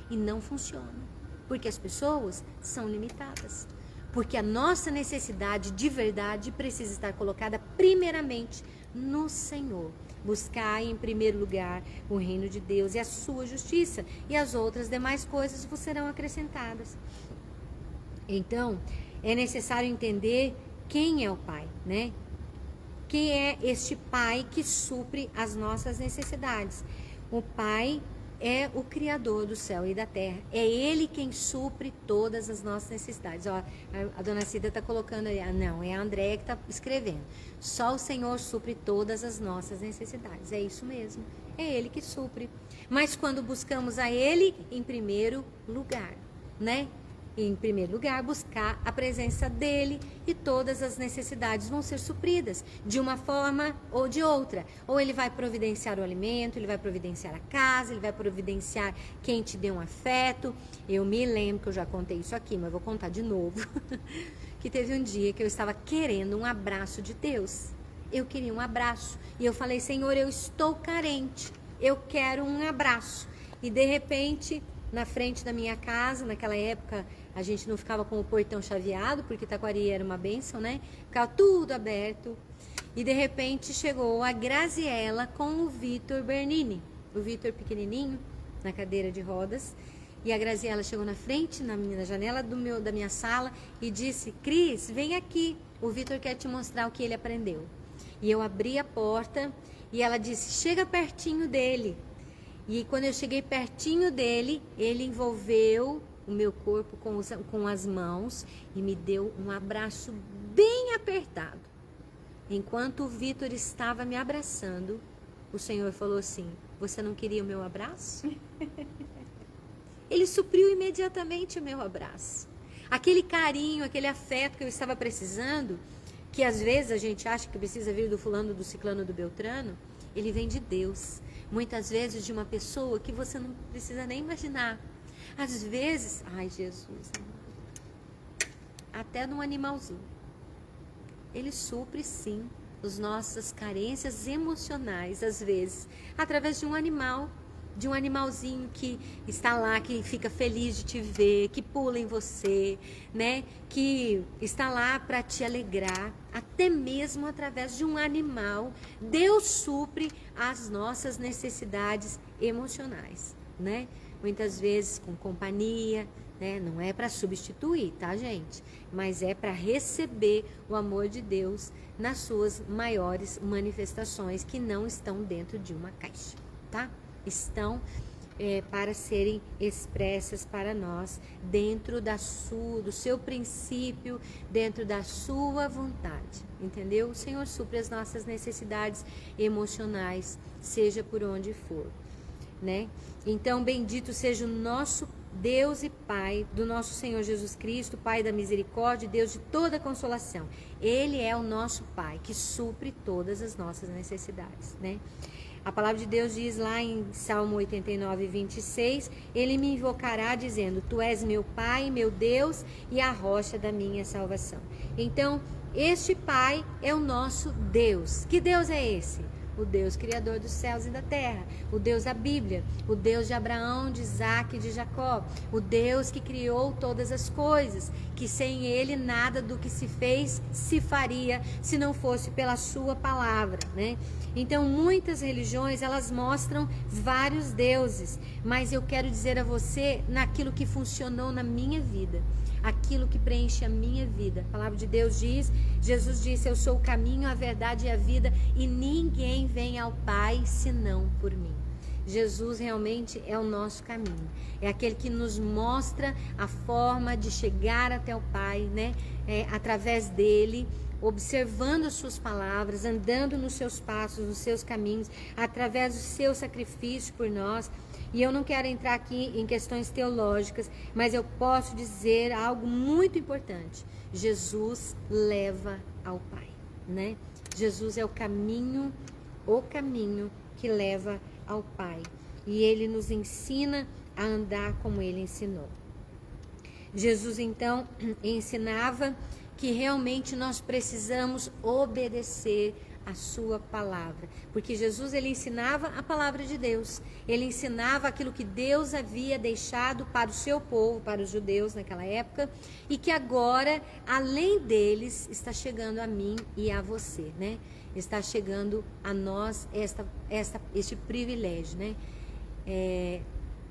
E não funciona, porque as pessoas são limitadas. Porque a nossa necessidade de verdade precisa estar colocada primeiramente no Senhor. Buscar em primeiro lugar o reino de Deus e a sua justiça, e as outras demais coisas vos serão acrescentadas. Então, é necessário entender quem é o Pai, né? Quem é este Pai que supre as nossas necessidades? O Pai é o Criador do céu e da terra. É Ele quem supre todas as nossas necessidades. Ó, a dona Cida está colocando aí. Não, é a Andréia que está escrevendo. Só o Senhor supre todas as nossas necessidades. É isso mesmo. É Ele que supre. Mas quando buscamos a Ele em primeiro lugar, né? Em primeiro lugar, buscar a presença dele e todas as necessidades vão ser supridas de uma forma ou de outra. Ou ele vai providenciar o alimento, ele vai providenciar a casa, ele vai providenciar quem te deu um afeto. Eu me lembro que eu já contei isso aqui, mas vou contar de novo. Que teve um dia que eu estava querendo um abraço de Deus. Eu queria um abraço. E eu falei, Senhor, eu estou carente. Eu quero um abraço. E de repente, na frente da minha casa, naquela época, a gente não ficava com o portão chaveado, porque Taquari era uma bênção, né? Ficava tudo aberto. E de repente chegou a Graziela com o Vitor Bernini. O Vitor pequenininho, na cadeira de rodas. E a Graziela chegou na frente, na janela da minha sala, e disse, Cris, vem aqui. O Vitor quer te mostrar o que ele aprendeu. E eu abri a porta e ela disse, chega pertinho dele. E quando eu cheguei pertinho dele, ele envolveu o meu corpo com as mãos e me deu um abraço bem apertado. Enquanto o Vitor estava me abraçando, o Senhor falou assim, você não queria o meu abraço? Ele supriu imediatamente o meu abraço. Aquele carinho, aquele afeto que eu estava precisando, que às vezes a gente acha que precisa vir do fulano, do ciclano, do beltrano, ele vem de Deus. Muitas vezes de uma pessoa que você não precisa nem imaginar. Às vezes, ai Jesus, até num animalzinho. Ele supre sim as nossas carências emocionais, às vezes, através de um animal, de um animalzinho que está lá, que fica feliz de te ver, que pula em você, né? Que está lá para te alegrar, até mesmo através de um animal. Deus supre as nossas necessidades emocionais, né? Muitas vezes com companhia, né? Não é para substituir, tá, gente? Mas é para receber o amor de Deus nas suas maiores manifestações que não estão dentro de uma caixa, tá? Estão para serem expressas para nós dentro do seu princípio, dentro da sua vontade, entendeu? O Senhor supre as nossas necessidades emocionais, seja por onde for, né? Então, bendito seja o nosso Deus e Pai do nosso Senhor Jesus Cristo, Pai da misericórdia, Deus de toda consolação. Ele é o nosso Pai que supre todas as nossas necessidades, né? A palavra de Deus diz lá em Salmo 89, 26, ele me invocará dizendo, tu és meu Pai, meu Deus e a rocha da minha salvação. Então, este Pai é o nosso Deus. Que Deus é esse? O Deus criador dos céus e da terra, o Deus da Bíblia, o Deus de Abraão, de Isaac e de Jacó, o Deus que criou todas as coisas, que sem ele nada do que se fez se faria se não fosse pela sua palavra, né? Então muitas religiões elas mostram vários deuses, mas eu quero dizer a você naquilo que funcionou na minha vida, aquilo que preenche a minha vida. A palavra de Deus diz, Jesus disse, eu sou o caminho, a verdade e a vida, e ninguém vem ao Pai senão por mim. Jesus realmente é o nosso caminho. É aquele que nos mostra a forma de chegar até o Pai, né? Através dele, observando as suas palavras, andando nos seus passos, nos seus caminhos, através do seu sacrifício por nós. E eu não quero entrar aqui em questões teológicas, mas eu posso dizer algo muito importante. Jesus leva ao Pai, né? Jesus é o caminho que leva ao Pai. E ele nos ensina a andar como ele ensinou. Jesus, então, ensinava que realmente nós precisamos obedecer a sua palavra, porque Jesus, ele ensinava a palavra de Deus, ele ensinava aquilo que Deus havia deixado para o seu povo, para os judeus naquela época, e que agora, além deles, está chegando a mim e a você, né? Está chegando a nós este privilégio, né?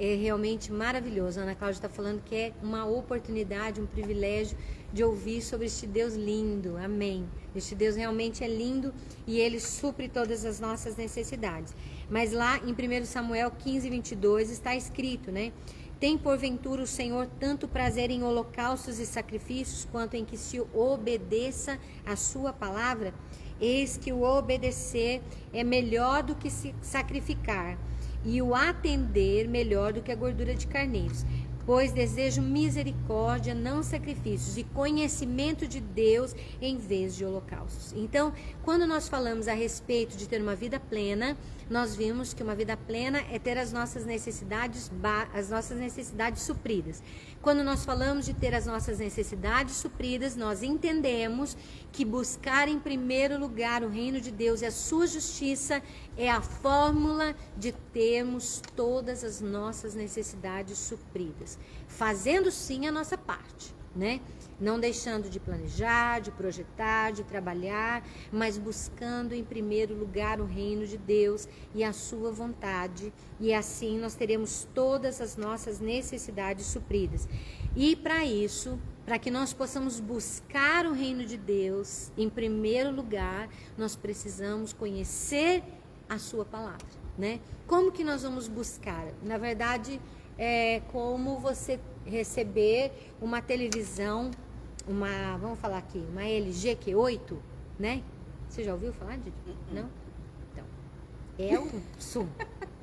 É realmente maravilhoso. A Ana Cláudia está falando que é uma oportunidade, um privilégio de ouvir sobre este Deus lindo. Amém. Este Deus realmente é lindo e ele supre todas as nossas necessidades. Mas lá em 1 Samuel 15, 22 está escrito, né? Tem porventura o Senhor tanto prazer em holocaustos e sacrifícios, quanto em que se obedeça a sua palavra? Eis que o obedecer é melhor do que se sacrificar, e o atender melhor do que a gordura de carneiros. Pois desejo misericórdia, não sacrifícios, e conhecimento de Deus em vez de holocaustos. Então, quando nós falamos a respeito de ter uma vida plena, nós vimos que uma vida plena é ter as nossas necessidades supridas. Quando nós falamos de ter as nossas necessidades supridas, nós entendemos que buscar em primeiro lugar o reino de Deus e a sua justiça é a fórmula de termos todas as nossas necessidades supridas. Fazendo sim a nossa parte, né? Não deixando de planejar, de projetar, de trabalhar, mas buscando em primeiro lugar o reino de Deus e a sua vontade, e assim nós teremos todas as nossas necessidades supridas. E para isso, para que nós possamos buscar o reino de Deus em primeiro lugar, nós precisamos conhecer a sua palavra, né? Como que nós vamos buscar? Na verdade, é como você receber uma televisão, vamos falar aqui, uma LG Q8, né? Você já ouviu falar disso? Não? Então, é o som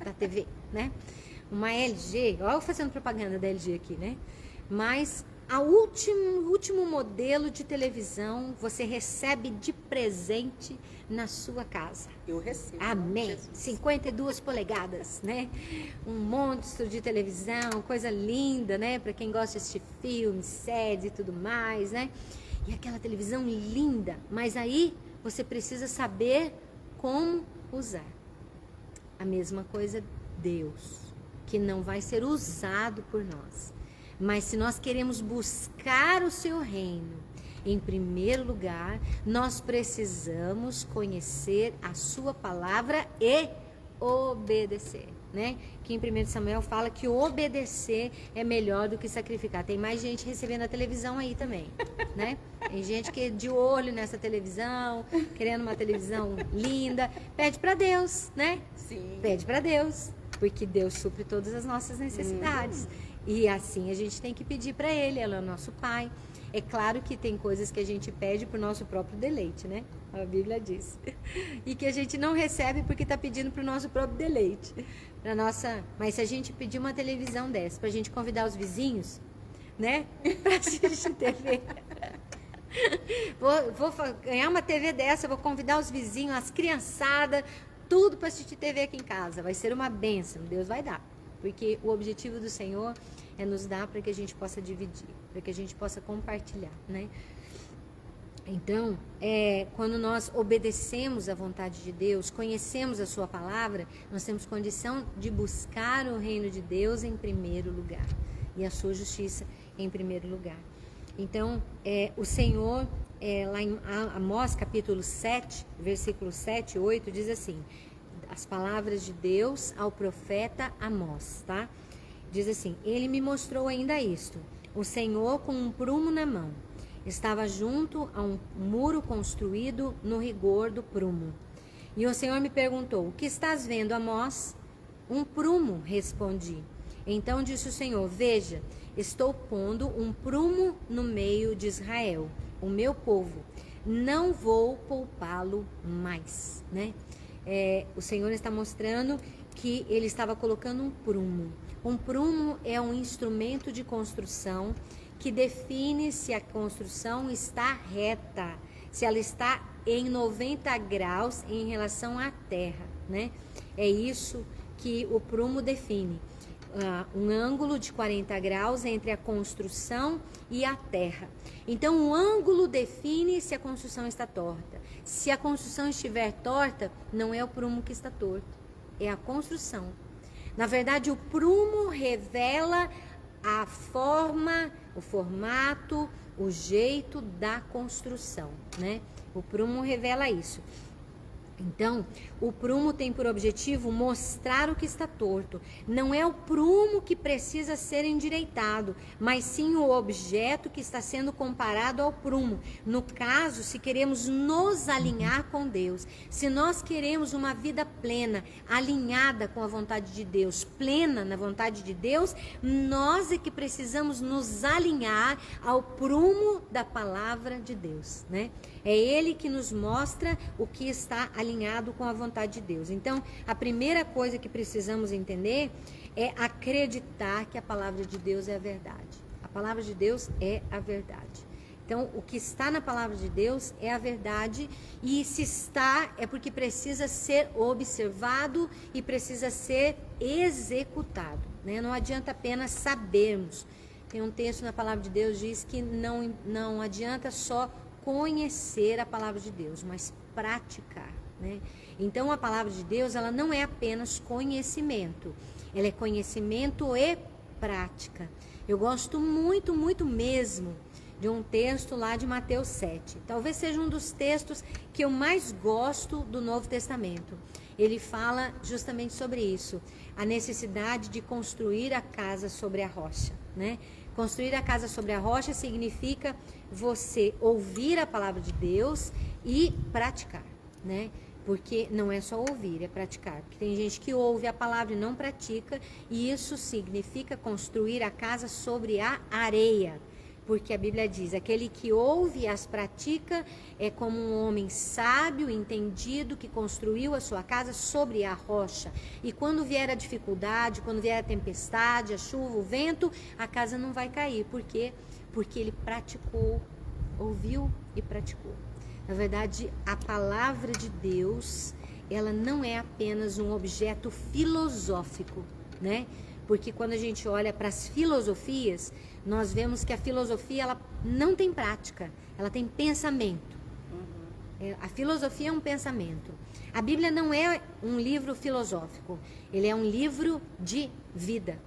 da TV, né? Uma LG, olha eu fazendo propaganda da LG aqui, né? Mas o último modelo de televisão você recebe de presente na sua casa. Eu recebo. Amém. 52 polegadas, né? Um monstro de televisão, coisa linda, né? Para quem gosta de assistir filmes, séries e tudo mais, né? E aquela televisão linda, mas aí você precisa saber como usar. A mesma coisa Deus, que não vai ser usado por nós. Mas se nós queremos buscar o seu reino, em primeiro lugar, nós precisamos conhecer a sua palavra e obedecer, né? Que em 1 Samuel fala que obedecer é melhor do que sacrificar. Tem mais gente recebendo a televisão aí também, né? Tem gente que é de olho nessa televisão, querendo uma televisão linda. Pede para Deus, né? Sim. Pede para Deus, porque Deus supre todas as nossas necessidades. E assim a gente tem que pedir para Ele, Ele é o nosso Pai. É claro que tem coisas que a gente pede para o nosso próprio deleite, né? A Bíblia diz. E que a gente não recebe porque está pedindo para o nosso próprio deleite. Mas se a gente pedir uma televisão dessa, para a gente convidar os vizinhos, né? Para assistir TV. Vou ganhar uma TV dessa, vou convidar os vizinhos, as criançadas, tudo para assistir TV aqui em casa. Vai ser uma bênção, Deus vai dar. Porque o objetivo do Senhor é nos dar para que a gente possa dividir, para que a gente possa compartilhar, né? Então, quando nós obedecemos à vontade de Deus, conhecemos a sua palavra, nós temos condição de buscar o reino de Deus em primeiro lugar e a sua justiça em primeiro lugar. Então, o Senhor, lá em Amós capítulo 7, versículo 7 e 8, diz assim: as palavras de Deus ao profeta Amós, tá? Diz assim: ele me mostrou ainda isto, o Senhor com um prumo na mão, estava junto a um muro construído no rigor do prumo. E o Senhor me perguntou: o que estás vendo, Amós? Um prumo, respondi. Então disse o Senhor: veja, estou pondo um prumo no meio de Israel, o meu povo. Não vou poupá-lo mais, né? O Senhor está mostrando que ele estava colocando um prumo. Um prumo é um instrumento de construção que define se a construção está reta, se ela está em 90 graus em relação à terra, né? É isso que o prumo define. Um ângulo de 40 graus entre a construção e a terra. Então, o ângulo define se a construção está torta. Se a construção estiver torta, não é o prumo que está torto, é a construção. Na verdade, o prumo revela a forma, o formato, o jeito da construção, né? O prumo revela isso. Então, o prumo tem por objetivo mostrar o que está torto. Não é o prumo que precisa ser endireitado, mas sim o objeto que está sendo comparado ao prumo. No caso, se queremos nos alinhar com Deus, se nós queremos uma vida plena, alinhada com a vontade de Deus, plena na vontade de Deus, nós é que precisamos nos alinhar ao prumo da palavra de Deus, né? É Ele que nos mostra o que está alinhado com a vontade de Deus. Então, a primeira coisa que precisamos entender é acreditar que a palavra de Deus é a verdade. A palavra de Deus é a verdade. Então, o que está na palavra de Deus é a verdade, e se está é porque precisa ser observado e precisa ser executado, né? Não adianta apenas sabermos. Tem um texto na palavra de Deus que diz que não adianta só conhecer a palavra de Deus, mas praticar, né? Então, a palavra de Deus, ela não é apenas conhecimento, ela é conhecimento e prática. Eu gosto muito, muito mesmo de um texto lá de Mateus 7. Talvez seja um dos textos que eu mais gosto do Novo Testamento. Ele fala justamente sobre isso, a necessidade de construir a casa sobre a rocha, né? Construir a casa sobre a rocha significa você ouvir a palavra de Deus e praticar, né? Porque não é só ouvir, é praticar. Porque tem gente que ouve a palavra e não pratica, e isso significa construir a casa sobre a areia. Porque a Bíblia diz, aquele que ouve e as pratica é como um homem sábio, entendido, que construiu a sua casa sobre a rocha. E quando vier a dificuldade, quando vier a tempestade, a chuva, o vento, a casa não vai cair. Por quê? Porque ele praticou, ouviu e praticou. Na verdade, a palavra de Deus, ela não é apenas um objeto filosófico, né? Porque quando a gente olha para as filosofias, nós vemos que a filosofia, ela não tem prática, ela tem pensamento. A filosofia é um pensamento. A Bíblia não é um livro filosófico, ele é um livro de vida.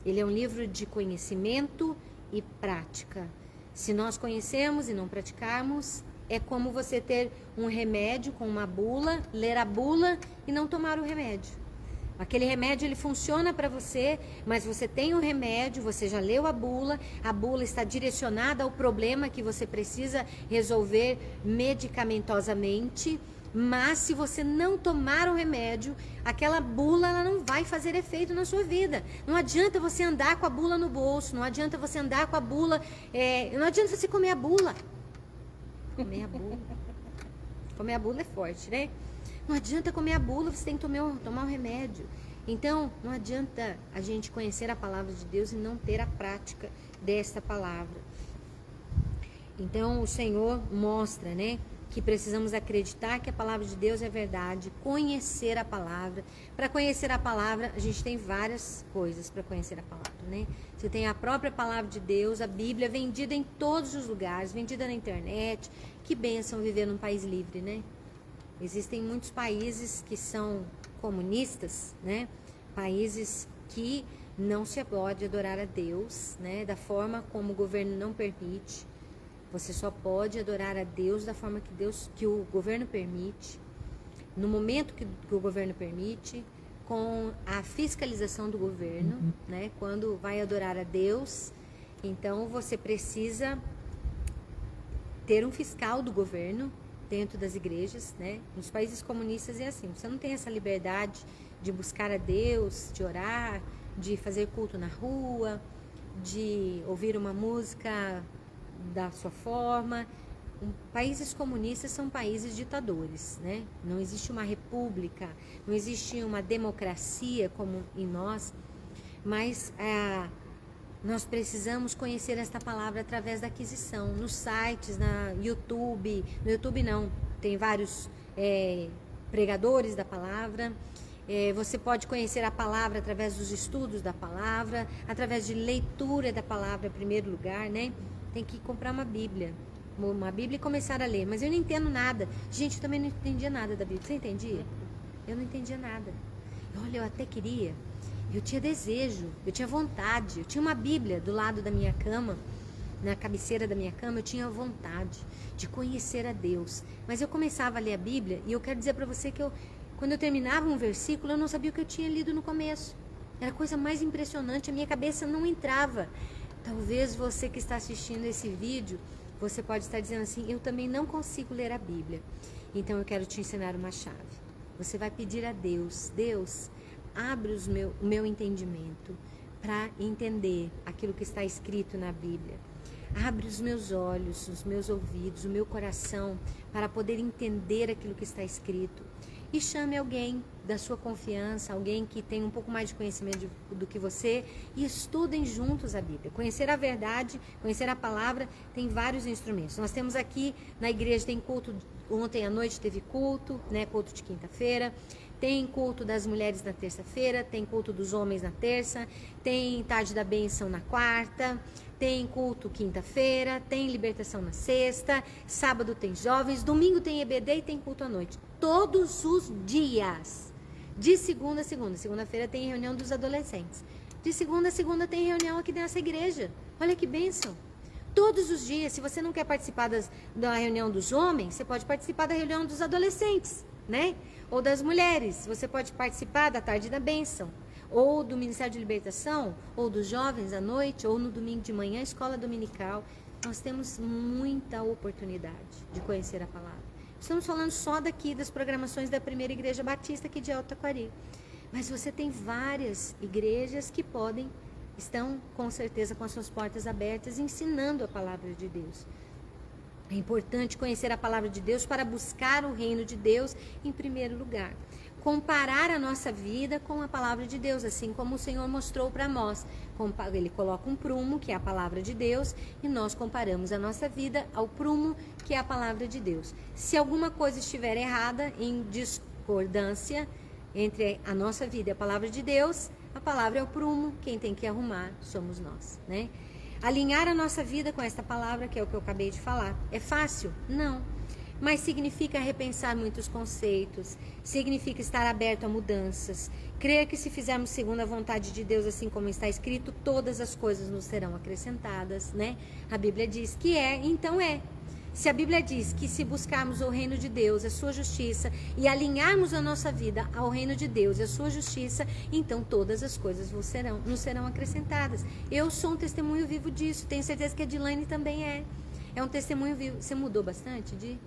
Ele é um livro de conhecimento e prática. Se nós conhecemos e não praticarmos, é como você ter um remédio com uma bula, ler a bula e não tomar o remédio. Aquele remédio, ele funciona para você, mas você tem o remédio, você já leu a bula está direcionada ao problema que você precisa resolver medicamentosamente, mas se você não tomar o remédio, aquela bula, ela não vai fazer efeito na sua vida. Não adianta você andar com a bula no bolso, não adianta você andar com a bula, não adianta você comer a bula. Comer a bula é forte, né? Não adianta comer a bula, você tem que tomar o remédio. Então, não adianta a gente conhecer a palavra de Deus e não ter a prática desta palavra. Então, o Senhor mostra, né, que precisamos acreditar que a palavra de Deus é verdade, conhecer a palavra. Para conhecer a palavra, a gente tem várias coisas para conhecer a palavra, né? Você tem a própria palavra de Deus, a Bíblia, vendida em todos os lugares, vendida na internet. Que bênção viver num país livre, né? Existem muitos países que são comunistas, né? Países que não se pode adorar a Deus, né? Da forma como o governo não permite. Você só pode adorar a Deus da forma que o governo permite, no momento que o governo permite, com a fiscalização do governo, né? Quando vai adorar a Deus, então você precisa ter um fiscal do governo, dentro das igrejas, né? Nos países comunistas é assim, você não tem essa liberdade de buscar a Deus, de orar, de fazer culto na rua, de ouvir uma música da sua forma. Países comunistas são países ditadores, né? Não existe uma república, não existe uma democracia como em nós, mas nós precisamos conhecer esta palavra através da aquisição, nos sites, na YouTube. No YouTube não, tem vários pregadores da palavra. Você pode conhecer a palavra através dos estudos da palavra, através de leitura da palavra em primeiro lugar, né? Tem que comprar uma Bíblia e começar a ler. Mas eu não entendo nada. Gente, eu também não entendia nada da Bíblia. Você entendia? Eu não entendia nada. Olha, eu até queria. Eu tinha desejo, eu tinha vontade. Eu tinha uma Bíblia do lado da minha cama, na cabeceira da minha cama. Eu tinha vontade de conhecer a Deus. Mas eu começava a ler a Bíblia e eu quero dizer para você que quando eu terminava um versículo, eu não sabia o que eu tinha lido no começo. Era a coisa mais impressionante. A minha cabeça não entrava. Talvez você que está assistindo esse vídeo, você pode estar dizendo assim, eu também não consigo ler a Bíblia. Então eu quero te ensinar uma chave. Você vai pedir a Deus, Deus, abre o meu entendimento para entender aquilo que está escrito na Bíblia. Abre os meus olhos, os meus ouvidos, o meu coração para poder entender aquilo que está escrito. E chame alguém da sua confiança, alguém que tem um pouco mais de conhecimento do que você, e estudem juntos a Bíblia. Conhecer a verdade, conhecer a palavra, tem vários instrumentos. Nós temos aqui na igreja, tem culto, ontem à noite teve culto, né, culto de quinta-feira, tem culto das mulheres na terça-feira, tem culto dos homens na terça, tem tarde da bênção na quarta, tem culto quinta-feira, tem libertação na sexta, sábado tem jovens, domingo tem EBD e tem culto à noite. Todos os dias, de segunda a segunda. Segunda-feira tem reunião dos adolescentes. De segunda a segunda tem reunião aqui nessa igreja. Olha que bênção. Todos os dias, se você não quer participar da reunião dos homens, você pode participar da reunião dos adolescentes, né? Ou das mulheres. Você pode participar da tarde da bênção, ou do Ministério de Libertação, ou dos jovens à noite, ou no domingo de manhã, escola dominical. Nós temos muita oportunidade de conhecer a palavra. Estamos falando só daqui das programações da Primeira Igreja Batista aqui de Alto Taquari. Mas você tem várias igrejas que estão com certeza com as suas portas abertas, ensinando a palavra de Deus. É importante conhecer a palavra de Deus para buscar o reino de Deus em primeiro lugar. Comparar a nossa vida com a palavra de Deus, assim como o Senhor mostrou para nós. Ele coloca um prumo, que é a palavra de Deus, e nós comparamos a nossa vida ao prumo, que é a palavra de Deus. Se alguma coisa estiver errada, em discordância entre a nossa vida e a palavra de Deus, a palavra é o prumo, quem tem que arrumar somos nós, né? Alinhar a nossa vida com esta palavra, que é o que eu acabei de falar, é fácil? Não. Mas significa repensar muitos conceitos, significa estar aberto a mudanças, crer que se fizermos segundo a vontade de Deus, assim como está escrito, todas as coisas nos serão acrescentadas, né? A Bíblia diz que é, então é. Se a Bíblia diz que se buscarmos o reino de Deus, a sua justiça, e alinharmos a nossa vida ao reino de Deus e a sua justiça, então todas as coisas nos serão acrescentadas. Eu sou um testemunho vivo disso, tenho certeza que a Dilane também é. É um testemunho vivo. Você mudou bastante, Di?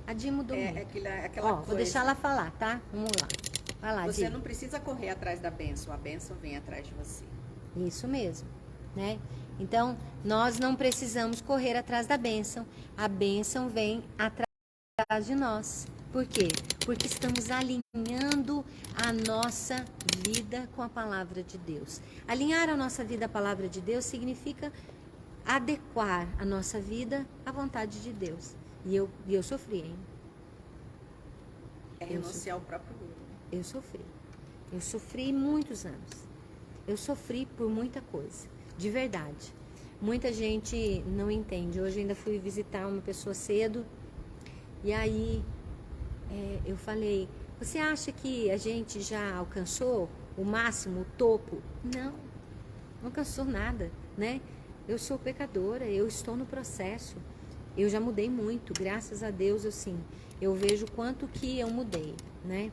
A Di mudou muito. Aquela coisa. Vou deixar ela falar, tá? Vamos lá. Vai lá, Você Di. não precisa correr atrás da bênção, a bênção vem atrás de você. Isso mesmo, né? Então, nós não precisamos correr atrás da bênção. A bênção vem atrás de nós. Por quê? Porque estamos alinhando a nossa vida com a palavra de Deus. Alinhar a nossa vida à palavra de Deus significa adequar a nossa vida à vontade de Deus. E eu sofri, hein? É renunciar ao próprio mundo. Eu sofri. Eu sofri muitos anos. Eu sofri por muita coisa. De verdade. Muita gente não entende. Hoje ainda fui visitar uma pessoa cedo. E aí eu falei, você acha que a gente já alcançou o máximo, o topo? Não alcançou nada, né? Eu sou pecadora, eu estou no processo. Eu já mudei muito, graças a Deus, eu vejo quanto que eu mudei, né?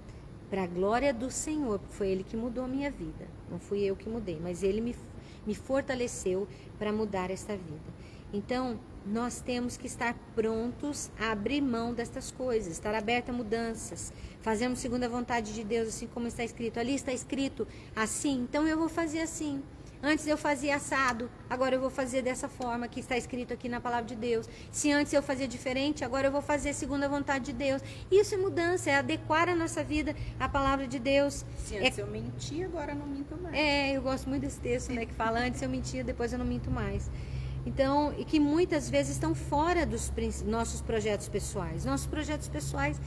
Para a glória do Senhor, foi Ele que mudou a minha vida. Não fui eu que mudei, mas Ele me fortaleceu para mudar esta vida. Então, nós temos que estar prontos a abrir mão destas coisas, estar aberto a mudanças. Fazemos segundo a vontade de Deus, assim como está escrito. Ali está escrito assim, então eu vou fazer assim. Antes eu fazia assado, agora eu vou fazer dessa forma que está escrito aqui na palavra de Deus. Se antes eu fazia diferente, agora eu vou fazer segundo a vontade de Deus. Isso é mudança, é adequar a nossa vida à palavra de Deus. Se antes eu mentia, agora eu não minto mais. Eu gosto muito desse texto, né, que fala antes eu mentia, depois eu não minto mais. Então, e que muitas vezes estão fora dos nossos projetos pessoais. Nossos projetos pessoais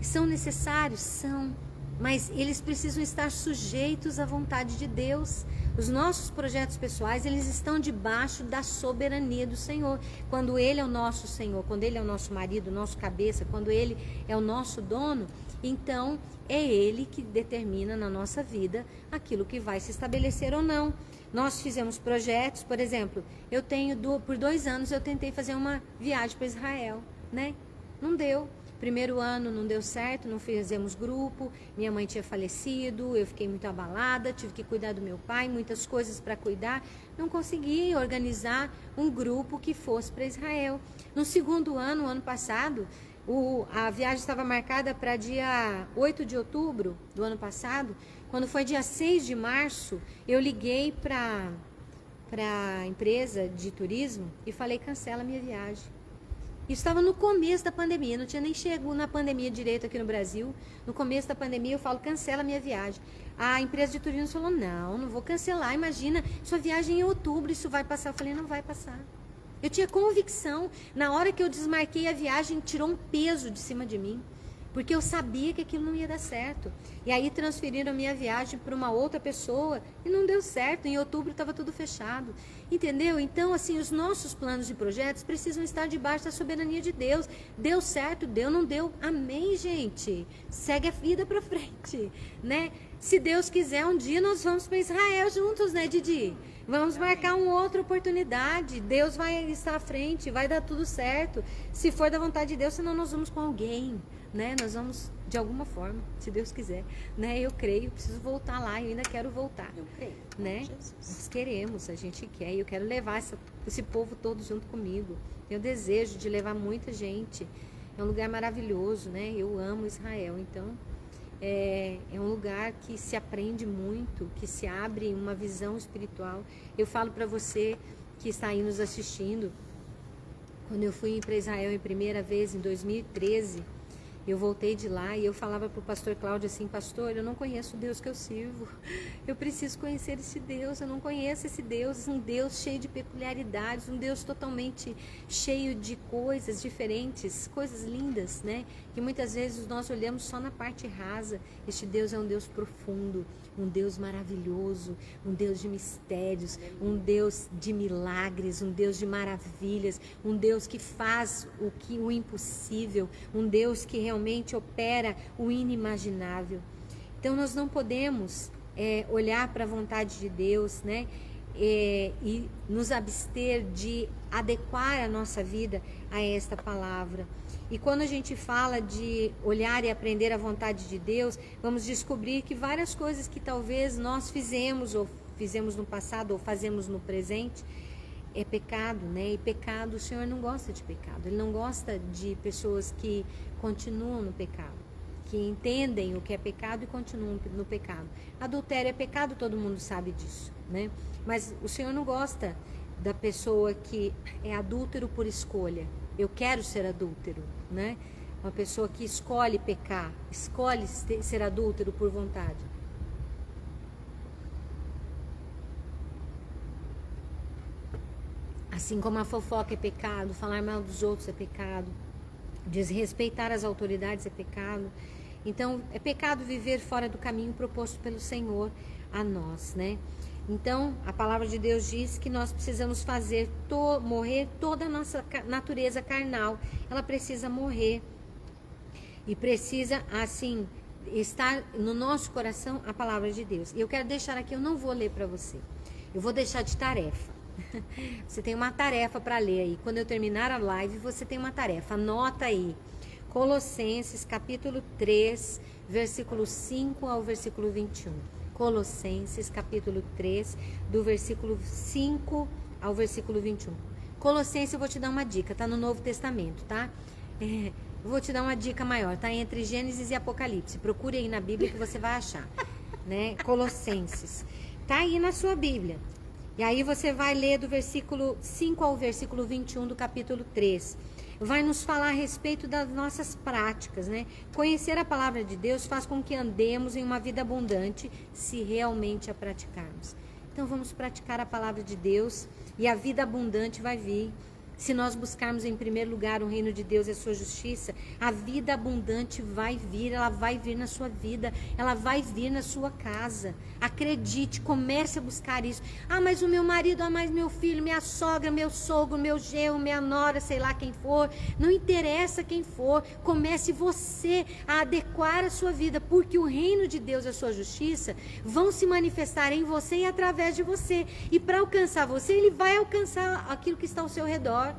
são necessários? São. Mas eles precisam estar sujeitos à vontade de Deus. Os nossos projetos pessoais, eles estão debaixo da soberania do Senhor. Quando Ele é o nosso Senhor, quando Ele é o nosso marido, nosso cabeça, quando Ele é o nosso dono, então é Ele que determina na nossa vida aquilo que vai se estabelecer ou não. Nós fizemos projetos, por exemplo, por 2 anos eu tentei fazer uma viagem para Israel, né? Não deu. Primeiro ano não deu certo, não fizemos grupo, minha mãe tinha falecido, eu fiquei muito abalada, tive que cuidar do meu pai, muitas coisas para cuidar, não consegui organizar um grupo que fosse para Israel. No segundo ano, ano passado, a viagem estava marcada para dia 8 de outubro do ano passado. Quando foi dia 6 de março, eu liguei para a empresa de turismo e falei, cancela a minha viagem. Isso estava no começo da pandemia, não tinha nem chegado na pandemia direito aqui no Brasil. No começo da pandemia eu falo, cancela a minha viagem. A empresa de turismo falou, não vou cancelar, imagina, sua viagem em outubro, isso vai passar. Eu falei, não vai passar. Eu tinha convicção, na hora que eu desmarquei a viagem, tirou um peso de cima de mim. Porque eu sabia que aquilo não ia dar certo. E aí transferiram a minha viagem para uma outra pessoa e não deu certo. Em outubro estava tudo fechado. Entendeu? Então, assim, os nossos planos e projetos precisam estar debaixo da soberania de Deus. Deu certo, deu, não deu. Amém, gente? Segue a vida para frente, né? Se Deus quiser, um dia nós vamos para Israel juntos, né, Didi? Vamos marcar uma outra oportunidade. Deus vai estar à frente, vai dar tudo certo. Se for da vontade de Deus, senão nós vamos com alguém. Né? Nós vamos de alguma forma, se Deus quiser, né? Eu creio, preciso voltar lá, eu ainda quero voltar. Eu creio, né? Jesus. Nós queremos, a gente quer, eu quero levar esse povo todo junto comigo. Eu desejo de levar muita gente. É um lugar maravilhoso, né? Eu amo Israel, então é um lugar que se aprende muito, que se abre uma visão espiritual. Eu falo para você que está aí nos assistindo, quando eu fui para Israel em primeira vez, em 2013, eu voltei de lá e eu falava para o pastor Cláudio assim, pastor, eu não conheço o Deus que eu sirvo, eu preciso conhecer esse Deus, eu não conheço esse Deus, um Deus cheio de peculiaridades, um Deus totalmente cheio de coisas diferentes, coisas lindas, né? Que muitas vezes nós olhamos só na parte rasa. Este Deus é um Deus profundo, um Deus maravilhoso, um Deus de mistérios, um Deus de milagres, um Deus de maravilhas, um Deus que faz o impossível, um Deus que realmente opera o inimaginável. Então nós não podemos olhar para a vontade de Deus, né? E nos abster de adequar a nossa vida a esta palavra. E quando a gente fala de olhar e aprender a vontade de Deus, vamos descobrir que várias coisas que talvez nós fizemos, ou fizemos no passado, ou fazemos no presente, é pecado, né? E pecado, o Senhor não gosta de pecado. Ele não gosta de pessoas que continuam no pecado, que entendem o que é pecado e continuam no pecado. Adultério é pecado, todo mundo sabe disso, né? Mas o Senhor não gosta da pessoa que é adúltero por escolha. Eu quero ser adúltero, né? Uma pessoa que escolhe pecar, escolhe ser adúltero por vontade. Assim como a fofoca é pecado, falar mal dos outros é pecado, desrespeitar as autoridades é pecado. Então, é pecado viver fora do caminho proposto pelo Senhor a nós, né? Então, a palavra de Deus diz que nós precisamos morrer toda a nossa natureza carnal. Ela precisa morrer. E precisa, assim, estar no nosso coração a palavra de Deus. E eu quero deixar aqui, eu não vou ler para você. Eu vou deixar de tarefa. Você tem uma tarefa para ler aí. Quando eu terminar a live, você tem uma tarefa. Anota aí. Colossenses, capítulo 3, versículo 5 ao versículo 21. Colossenses, capítulo 3, do versículo 5 ao versículo 21. Colossenses, eu vou te dar uma dica, tá no Novo Testamento, tá? Vou te dar uma dica maior, tá entre Gênesis e Apocalipse. Procure aí na Bíblia que você vai achar, né? Colossenses. Tá aí na sua Bíblia. E aí você vai ler do versículo 5 ao versículo 21 do capítulo 3. Vai nos falar a respeito das nossas práticas, né? Conhecer a palavra de Deus faz com que andemos em uma vida abundante, se realmente a praticarmos. Então vamos praticar a palavra de Deus e a vida abundante vai vir. Se nós buscarmos em primeiro lugar o reino de Deus e a sua justiça, a vida abundante vai vir, ela vai vir na sua vida, ela vai vir na sua casa. Acredite, comece a buscar isso. Ah, mas o meu marido, ah, mas meu filho, minha sogra, meu sogro, meu genro, minha nora, sei lá quem for. Não interessa quem for, comece você a adequar a sua vida, porque o reino de Deus e a sua justiça vão se manifestar em você e através de você. E para alcançar você, ele vai alcançar aquilo que está ao seu redor.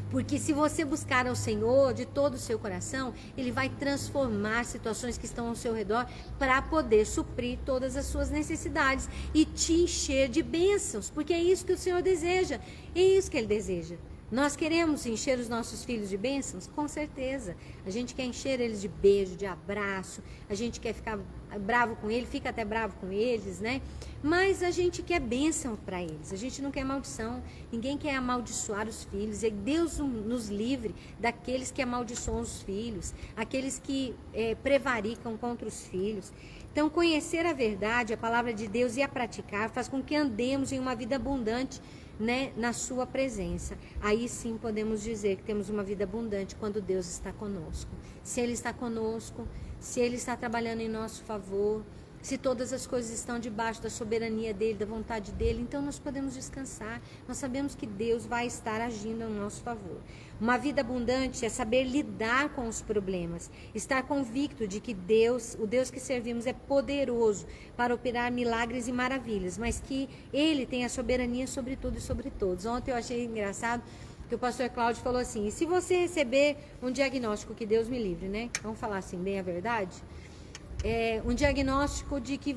Porque se você buscar ao Senhor de todo o seu coração, Ele vai transformar situações que estão ao seu redor para poder suprir todas as suas necessidades e te encher de bênçãos, porque é isso que o Senhor deseja, é isso que Ele deseja. Nós queremos encher os nossos filhos de bênçãos? Com certeza. A gente quer encher eles de beijo, de abraço, a gente quer ficar bravo com eles, fica até bravo com eles, né? Mas a gente quer bênção para eles, a gente não quer maldição, ninguém quer amaldiçoar os filhos, e Deus nos livre daqueles que amaldiçoam os filhos, aqueles que prevaricam contra os filhos. Então, conhecer a verdade, a palavra de Deus e a praticar faz com que andemos em uma vida abundante, né, na sua presença. Aí sim podemos dizer que temos uma vida abundante quando Deus está conosco. Se Ele está conosco, se Ele está trabalhando em nosso favor, se todas as coisas estão debaixo da soberania dEle, da vontade dEle, então nós podemos descansar. Nós sabemos que Deus vai estar agindo a nosso favor. Uma vida abundante é saber lidar com os problemas, estar convicto de que Deus, o Deus que servimos, é poderoso para operar milagres e maravilhas, mas que Ele tem a soberania sobre tudo e sobre todos. Ontem eu achei engraçado que o pastor Cláudio falou assim: e se você receber um diagnóstico, que Deus me livre, né? Vamos falar assim, bem a verdade? Um diagnóstico de que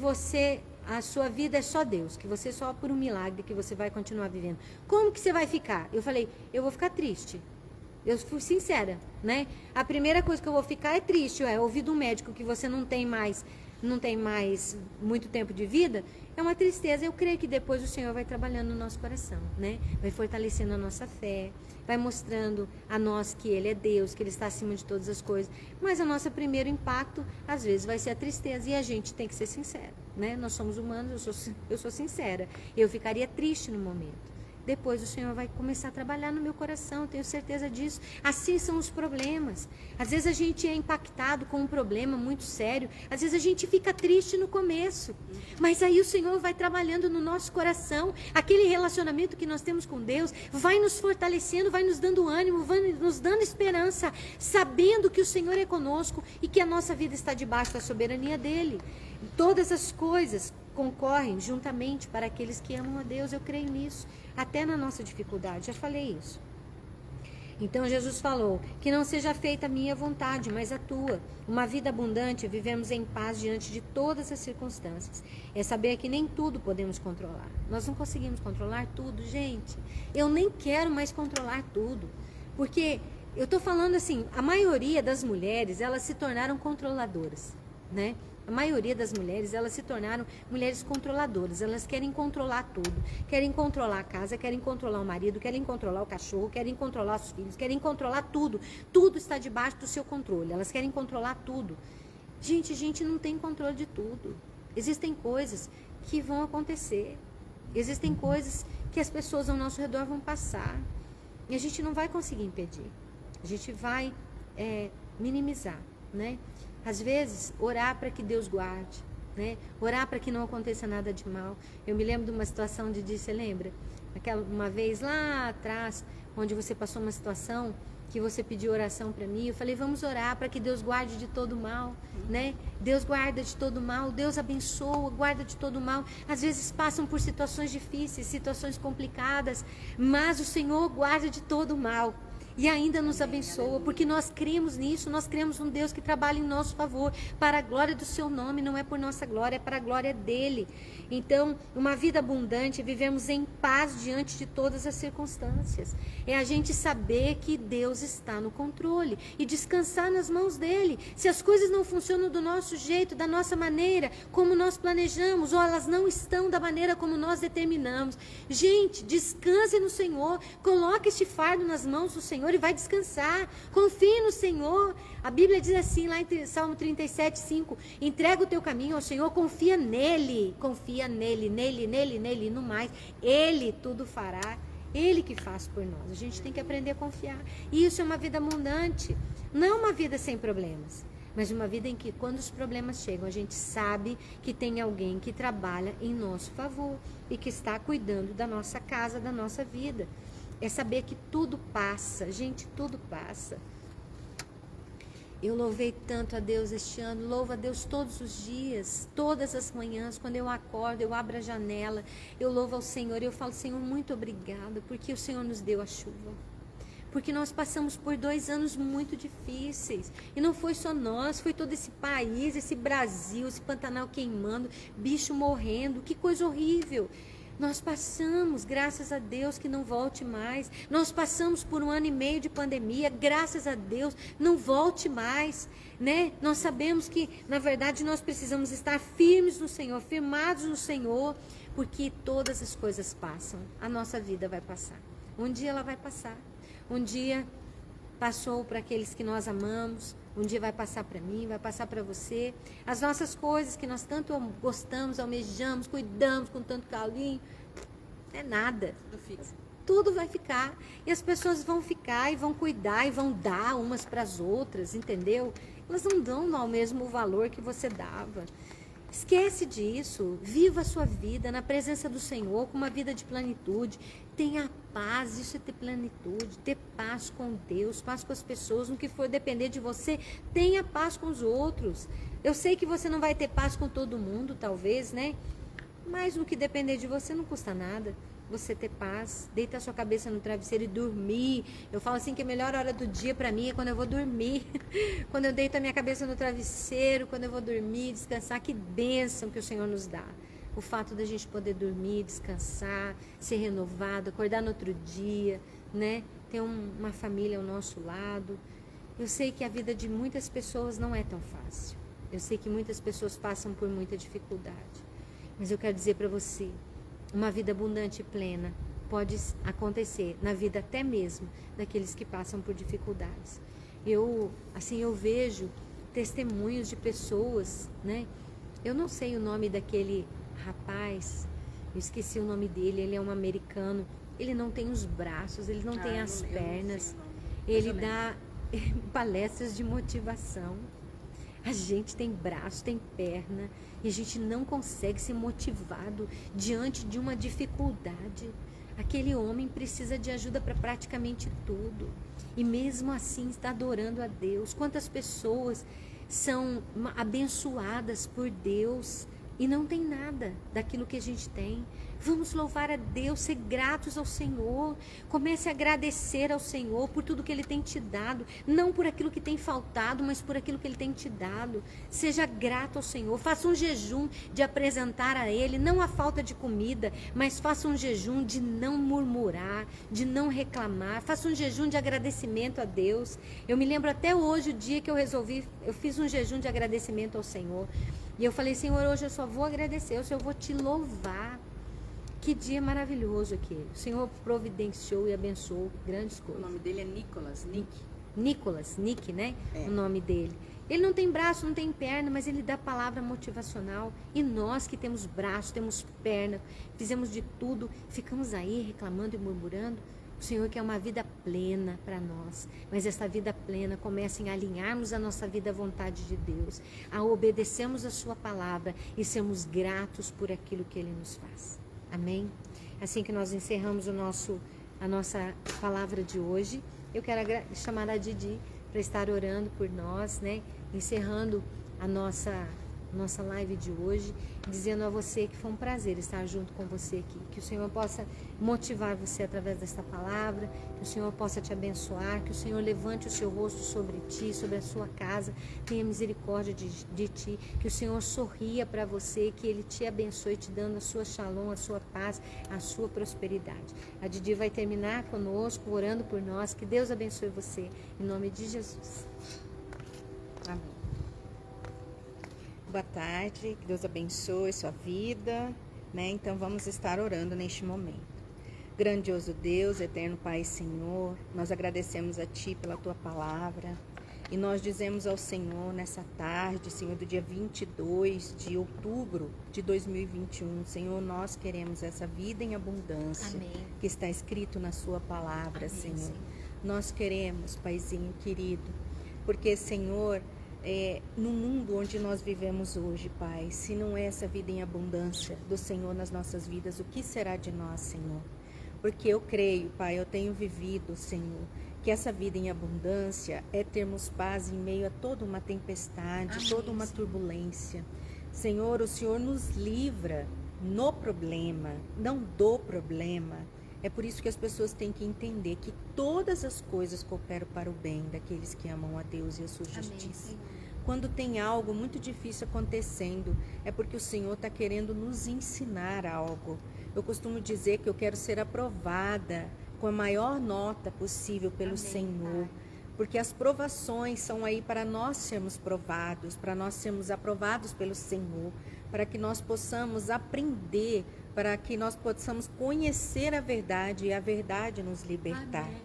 a sua vida é só Deus, que você só por um milagre que você vai continuar vivendo. Como que você vai ficar? Eu falei, eu vou ficar triste. Eu fui sincera, né? A primeira coisa que eu vou ficar é triste, ouvir de um médico que você não tem mais muito tempo de vida, é uma tristeza. Eu creio que depois o Senhor vai trabalhando no nosso coração, né? Vai fortalecendo a nossa fé, vai mostrando a nós que Ele é Deus, que Ele está acima de todas as coisas. Mas o nosso primeiro impacto, às vezes, vai ser a tristeza, e a gente tem que ser sincero, né? Nós somos humanos, eu sou sincera. Eu ficaria triste no momento. Depois o Senhor vai começar a trabalhar no meu coração, tenho certeza disso. Assim são os problemas. Às vezes a gente é impactado com um problema muito sério. Às vezes a gente fica triste no começo. Mas aí o Senhor vai trabalhando no nosso coração. Aquele relacionamento que nós temos com Deus vai nos fortalecendo, vai nos dando ânimo, vai nos dando esperança, sabendo que o Senhor é conosco e que a nossa vida está debaixo da soberania dEle. Todas as coisas concorrem juntamente para aqueles que amam a Deus. Eu creio nisso, até na nossa dificuldade, já falei isso. Então Jesus falou, que não seja feita a minha vontade, mas a tua. Uma vida abundante, vivemos em paz diante de todas as circunstâncias. É saber que nem tudo podemos controlar. Nós não conseguimos controlar tudo, gente. Eu nem quero mais controlar tudo, porque eu estou falando assim, a maioria das mulheres, elas se tornaram controladoras, né? A maioria das mulheres, elas se tornaram mulheres controladoras. Elas querem controlar tudo. Querem controlar a casa, querem controlar o marido, querem controlar o cachorro, querem controlar os filhos, querem controlar tudo. Tudo está debaixo do seu controle. Elas querem controlar tudo. Gente, a gente não tem controle de tudo. Existem coisas que vão acontecer. Existem coisas que as pessoas ao nosso redor vão passar. E a gente não vai conseguir impedir. A gente vai minimizar, né? Às vezes, orar para que Deus guarde, né? Orar para que não aconteça nada de mal. Eu me lembro de uma situação de você lembra? Uma vez lá atrás, onde você passou uma situação que você pediu oração para mim, eu falei, vamos orar para que Deus guarde de todo mal, né? Deus guarda de todo mal, Deus abençoa, guarda de todo mal. Às vezes passam por situações difíceis, situações complicadas, mas o Senhor guarda de todo mal. e ainda nos abençoa, porque nós cremos nisso, nós cremos num Deus que trabalha em nosso favor, para a glória do seu nome, não é por nossa glória, é para a glória dele. Então, uma vida abundante, vivemos em paz diante de todas as circunstâncias. É a gente saber que Deus está no controle e descansar nas mãos dele. Se as coisas não funcionam do nosso jeito, da nossa maneira, como nós planejamos, ou elas não estão da maneira como nós determinamos, gente, descanse no Senhor, coloque este fardo nas mãos do Senhor e vai descansar. Confie no Senhor. A Bíblia diz assim, lá em Salmo 37:5, entrega o teu caminho ao Senhor, confia nele, nele, e no mais, ele tudo fará, ele que faz por nós. A gente tem que aprender a confiar. E isso é uma vida abundante, não uma vida sem problemas, mas uma vida em que, quando os problemas chegam, a gente sabe que tem alguém que trabalha em nosso favor e que está cuidando da nossa casa, da nossa vida. É saber que tudo passa, gente, tudo passa. Eu louvei tanto a Deus este ano, louvo a Deus todos os dias, todas as manhãs, quando eu acordo, eu abro a janela, eu louvo ao Senhor, eu falo, Senhor, muito obrigada, porque o Senhor nos deu a chuva. Porque nós passamos por 2 anos muito difíceis. E não foi só nós, foi todo esse país, esse Brasil, esse Pantanal queimando, bicho morrendo, que coisa horrível. Nós passamos, graças a Deus, que não volte mais. Nós passamos por 1 ano e meio de pandemia, graças a Deus, não volte mais, né? Nós sabemos que, na verdade, nós precisamos estar firmes no Senhor, firmados no Senhor, porque todas as coisas passam. A nossa vida vai passar. Um dia ela vai passar. Um dia passou para aqueles que nós amamos. Um dia vai passar para mim, vai passar para você. As nossas coisas que nós tanto gostamos, almejamos, cuidamos com tanto carinho, é nada. Tudo vai ficar. E as pessoas vão ficar e vão cuidar e vão dar umas para as outras, entendeu? Elas não dão ao mesmo valor que você dava. Esquece disso. Viva a sua vida na presença do Senhor, com uma vida de plenitude. Tenha paz, isso é ter plenitude, ter paz com Deus, paz com as pessoas, no que for depender de você, tenha paz com os outros. Eu sei que você não vai ter paz com todo mundo, talvez, né? Mas no que depender de você não custa nada você ter paz, deitar sua cabeça no travesseiro e dormir. Eu falo assim que a melhor hora do dia para mim é quando eu vou dormir. Quando eu deito a minha cabeça no travesseiro, quando eu vou dormir, descansar, que bênção que o Senhor nos dá. O fato da gente poder dormir, descansar, ser renovado, acordar no outro dia, né? Ter uma família ao nosso lado. Eu sei que a vida de muitas pessoas não é tão fácil. Eu sei que muitas pessoas passam por muita dificuldade. Mas eu quero dizer para você, uma vida abundante e plena pode acontecer na vida até mesmo daqueles que passam por dificuldades. Eu vejo testemunhos de pessoas, né? Eu não sei o nome daquele rapaz, eu esqueci o nome dele, ele é um americano, ele não tem os braços, ele não tem as pernas, ele dá palestras de motivação. A gente tem braço, tem perna, e a gente não consegue ser motivado diante de uma dificuldade. Aquele homem precisa de ajuda para praticamente tudo, e mesmo assim está adorando a Deus. Quantas pessoas são abençoadas por Deus e não tem nada daquilo que a gente tem? Vamos louvar a Deus, ser gratos ao Senhor. Comece a agradecer ao Senhor por tudo que Ele tem te dado. Não por aquilo que tem faltado, mas por aquilo que Ele tem te dado. Seja grato ao Senhor. Faça um jejum de apresentar a Ele, não a falta de comida, mas faça um jejum de não murmurar, de não reclamar. Faça um jejum de agradecimento a Deus. Eu me lembro até hoje, o dia que eu fiz um jejum de agradecimento ao Senhor. E eu falei, Senhor, hoje eu só vou agradecer, hoje eu vou te louvar. Que dia maravilhoso aquele. O Senhor providenciou e abençoou grandes coisas. O nome dele é Nicolas, Nick, né? É. O nome dele. Ele não tem braço, não tem perna, mas ele dá palavra motivacional. E nós que temos braço, temos perna, fizemos de tudo, ficamos aí reclamando e murmurando. O Senhor quer uma vida plena para nós. Mas essa vida plena começa em alinharmos a nossa vida à vontade de Deus, a obedecermos a sua palavra e sermos gratos por aquilo que Ele nos faz. Amém? Assim que nós encerramos a nossa palavra de hoje, eu quero chamar a Didi para estar orando por nós, né? Encerrando a nossa nossa live de hoje, dizendo a você que foi um prazer estar junto com você aqui. Que o Senhor possa motivar você através desta palavra, que o Senhor possa te abençoar, que o Senhor levante o seu rosto sobre ti, sobre a sua casa, tenha misericórdia de ti, que o Senhor sorria para você, que Ele te abençoe, te dando a sua shalom, a sua paz, a sua prosperidade. A Didi vai terminar conosco, orando por nós. Que Deus abençoe você, em nome de Jesus. Amém. Boa tarde, que Deus abençoe sua vida, né? Então vamos estar orando neste momento. Grandioso Deus, eterno Pai e Senhor, nós agradecemos a Ti pela Tua palavra e nós dizemos ao Senhor nessa tarde, Senhor, do dia 22 de outubro de 2021, Senhor, nós queremos essa vida em abundância. Amém. Que está escrito na Sua palavra, Amém, Senhor. Nós queremos, Paizinho querido, porque, Senhor, no mundo onde nós vivemos hoje, Pai, se não é essa vida em abundância do Senhor nas nossas vidas, o que será de nós, Senhor? Porque eu creio, Pai, eu tenho vivido, Senhor, que essa vida em abundância é termos paz em meio a toda uma tempestade, Amém, toda uma Senhor. turbulência. Senhor, o Senhor nos livra no problema, não do problema. É por isso que as pessoas têm que entender que todas as coisas cooperam para o bem daqueles que amam a Deus e a sua justiça. Quando tem algo muito difícil acontecendo, é porque o Senhor está querendo nos ensinar algo. Eu costumo dizer que eu quero ser aprovada com a maior nota possível pelo Senhor. Porque as provações são aí para nós sermos provados, para nós sermos aprovados pelo Senhor, para que nós possamos aprender, para que nós possamos conhecer a verdade e a verdade nos libertar. Amém.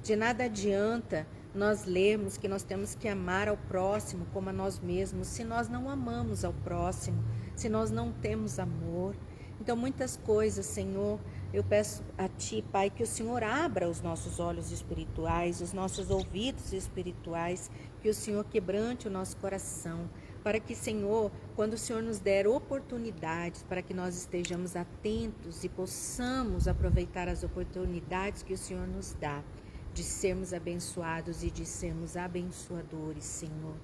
De nada adianta nós lermos que nós temos que amar ao próximo como a nós mesmos, se nós não amamos ao próximo, se nós não temos amor. Então, muitas coisas, Senhor, eu peço a Ti, Pai, que o Senhor abra os nossos olhos espirituais, os nossos ouvidos espirituais, que o Senhor quebrante o nosso coração, para que, Senhor, quando o Senhor nos der oportunidades, para que nós estejamos atentos e possamos aproveitar as oportunidades que o Senhor nos dá, de sermos abençoados e de sermos abençoadores, Senhor.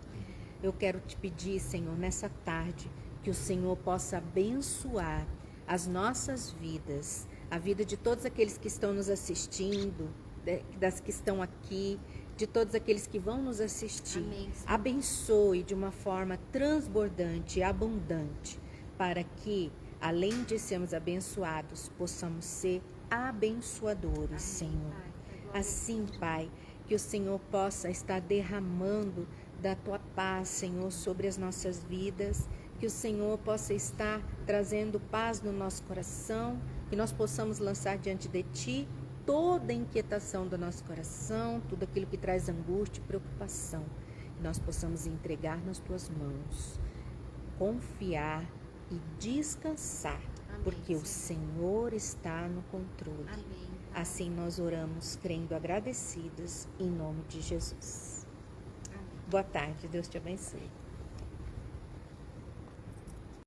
Eu quero te pedir, Senhor, nessa tarde, que o Senhor possa abençoar as nossas vidas, a vida de todos aqueles que estão nos assistindo, das que estão aqui, de todos aqueles que vão nos assistir. Amém, Senhor. Abençoe de uma forma transbordante e abundante, para que, além de sermos abençoados, possamos ser abençoadores, Senhor. Assim, Pai, que o Senhor possa estar derramando da Tua paz, Senhor, sobre as nossas vidas, que o Senhor possa estar trazendo paz no nosso coração, que nós possamos lançar diante de Ti toda a inquietação do nosso coração, tudo aquilo que traz angústia e preocupação, que nós possamos entregar nas Tuas mãos, confiar e descansar, Amém, porque o Senhor. Senhor está no controle. Amém. Assim nós oramos, crendo agradecidos, em nome de Jesus. Amém. Boa tarde, Deus te abençoe.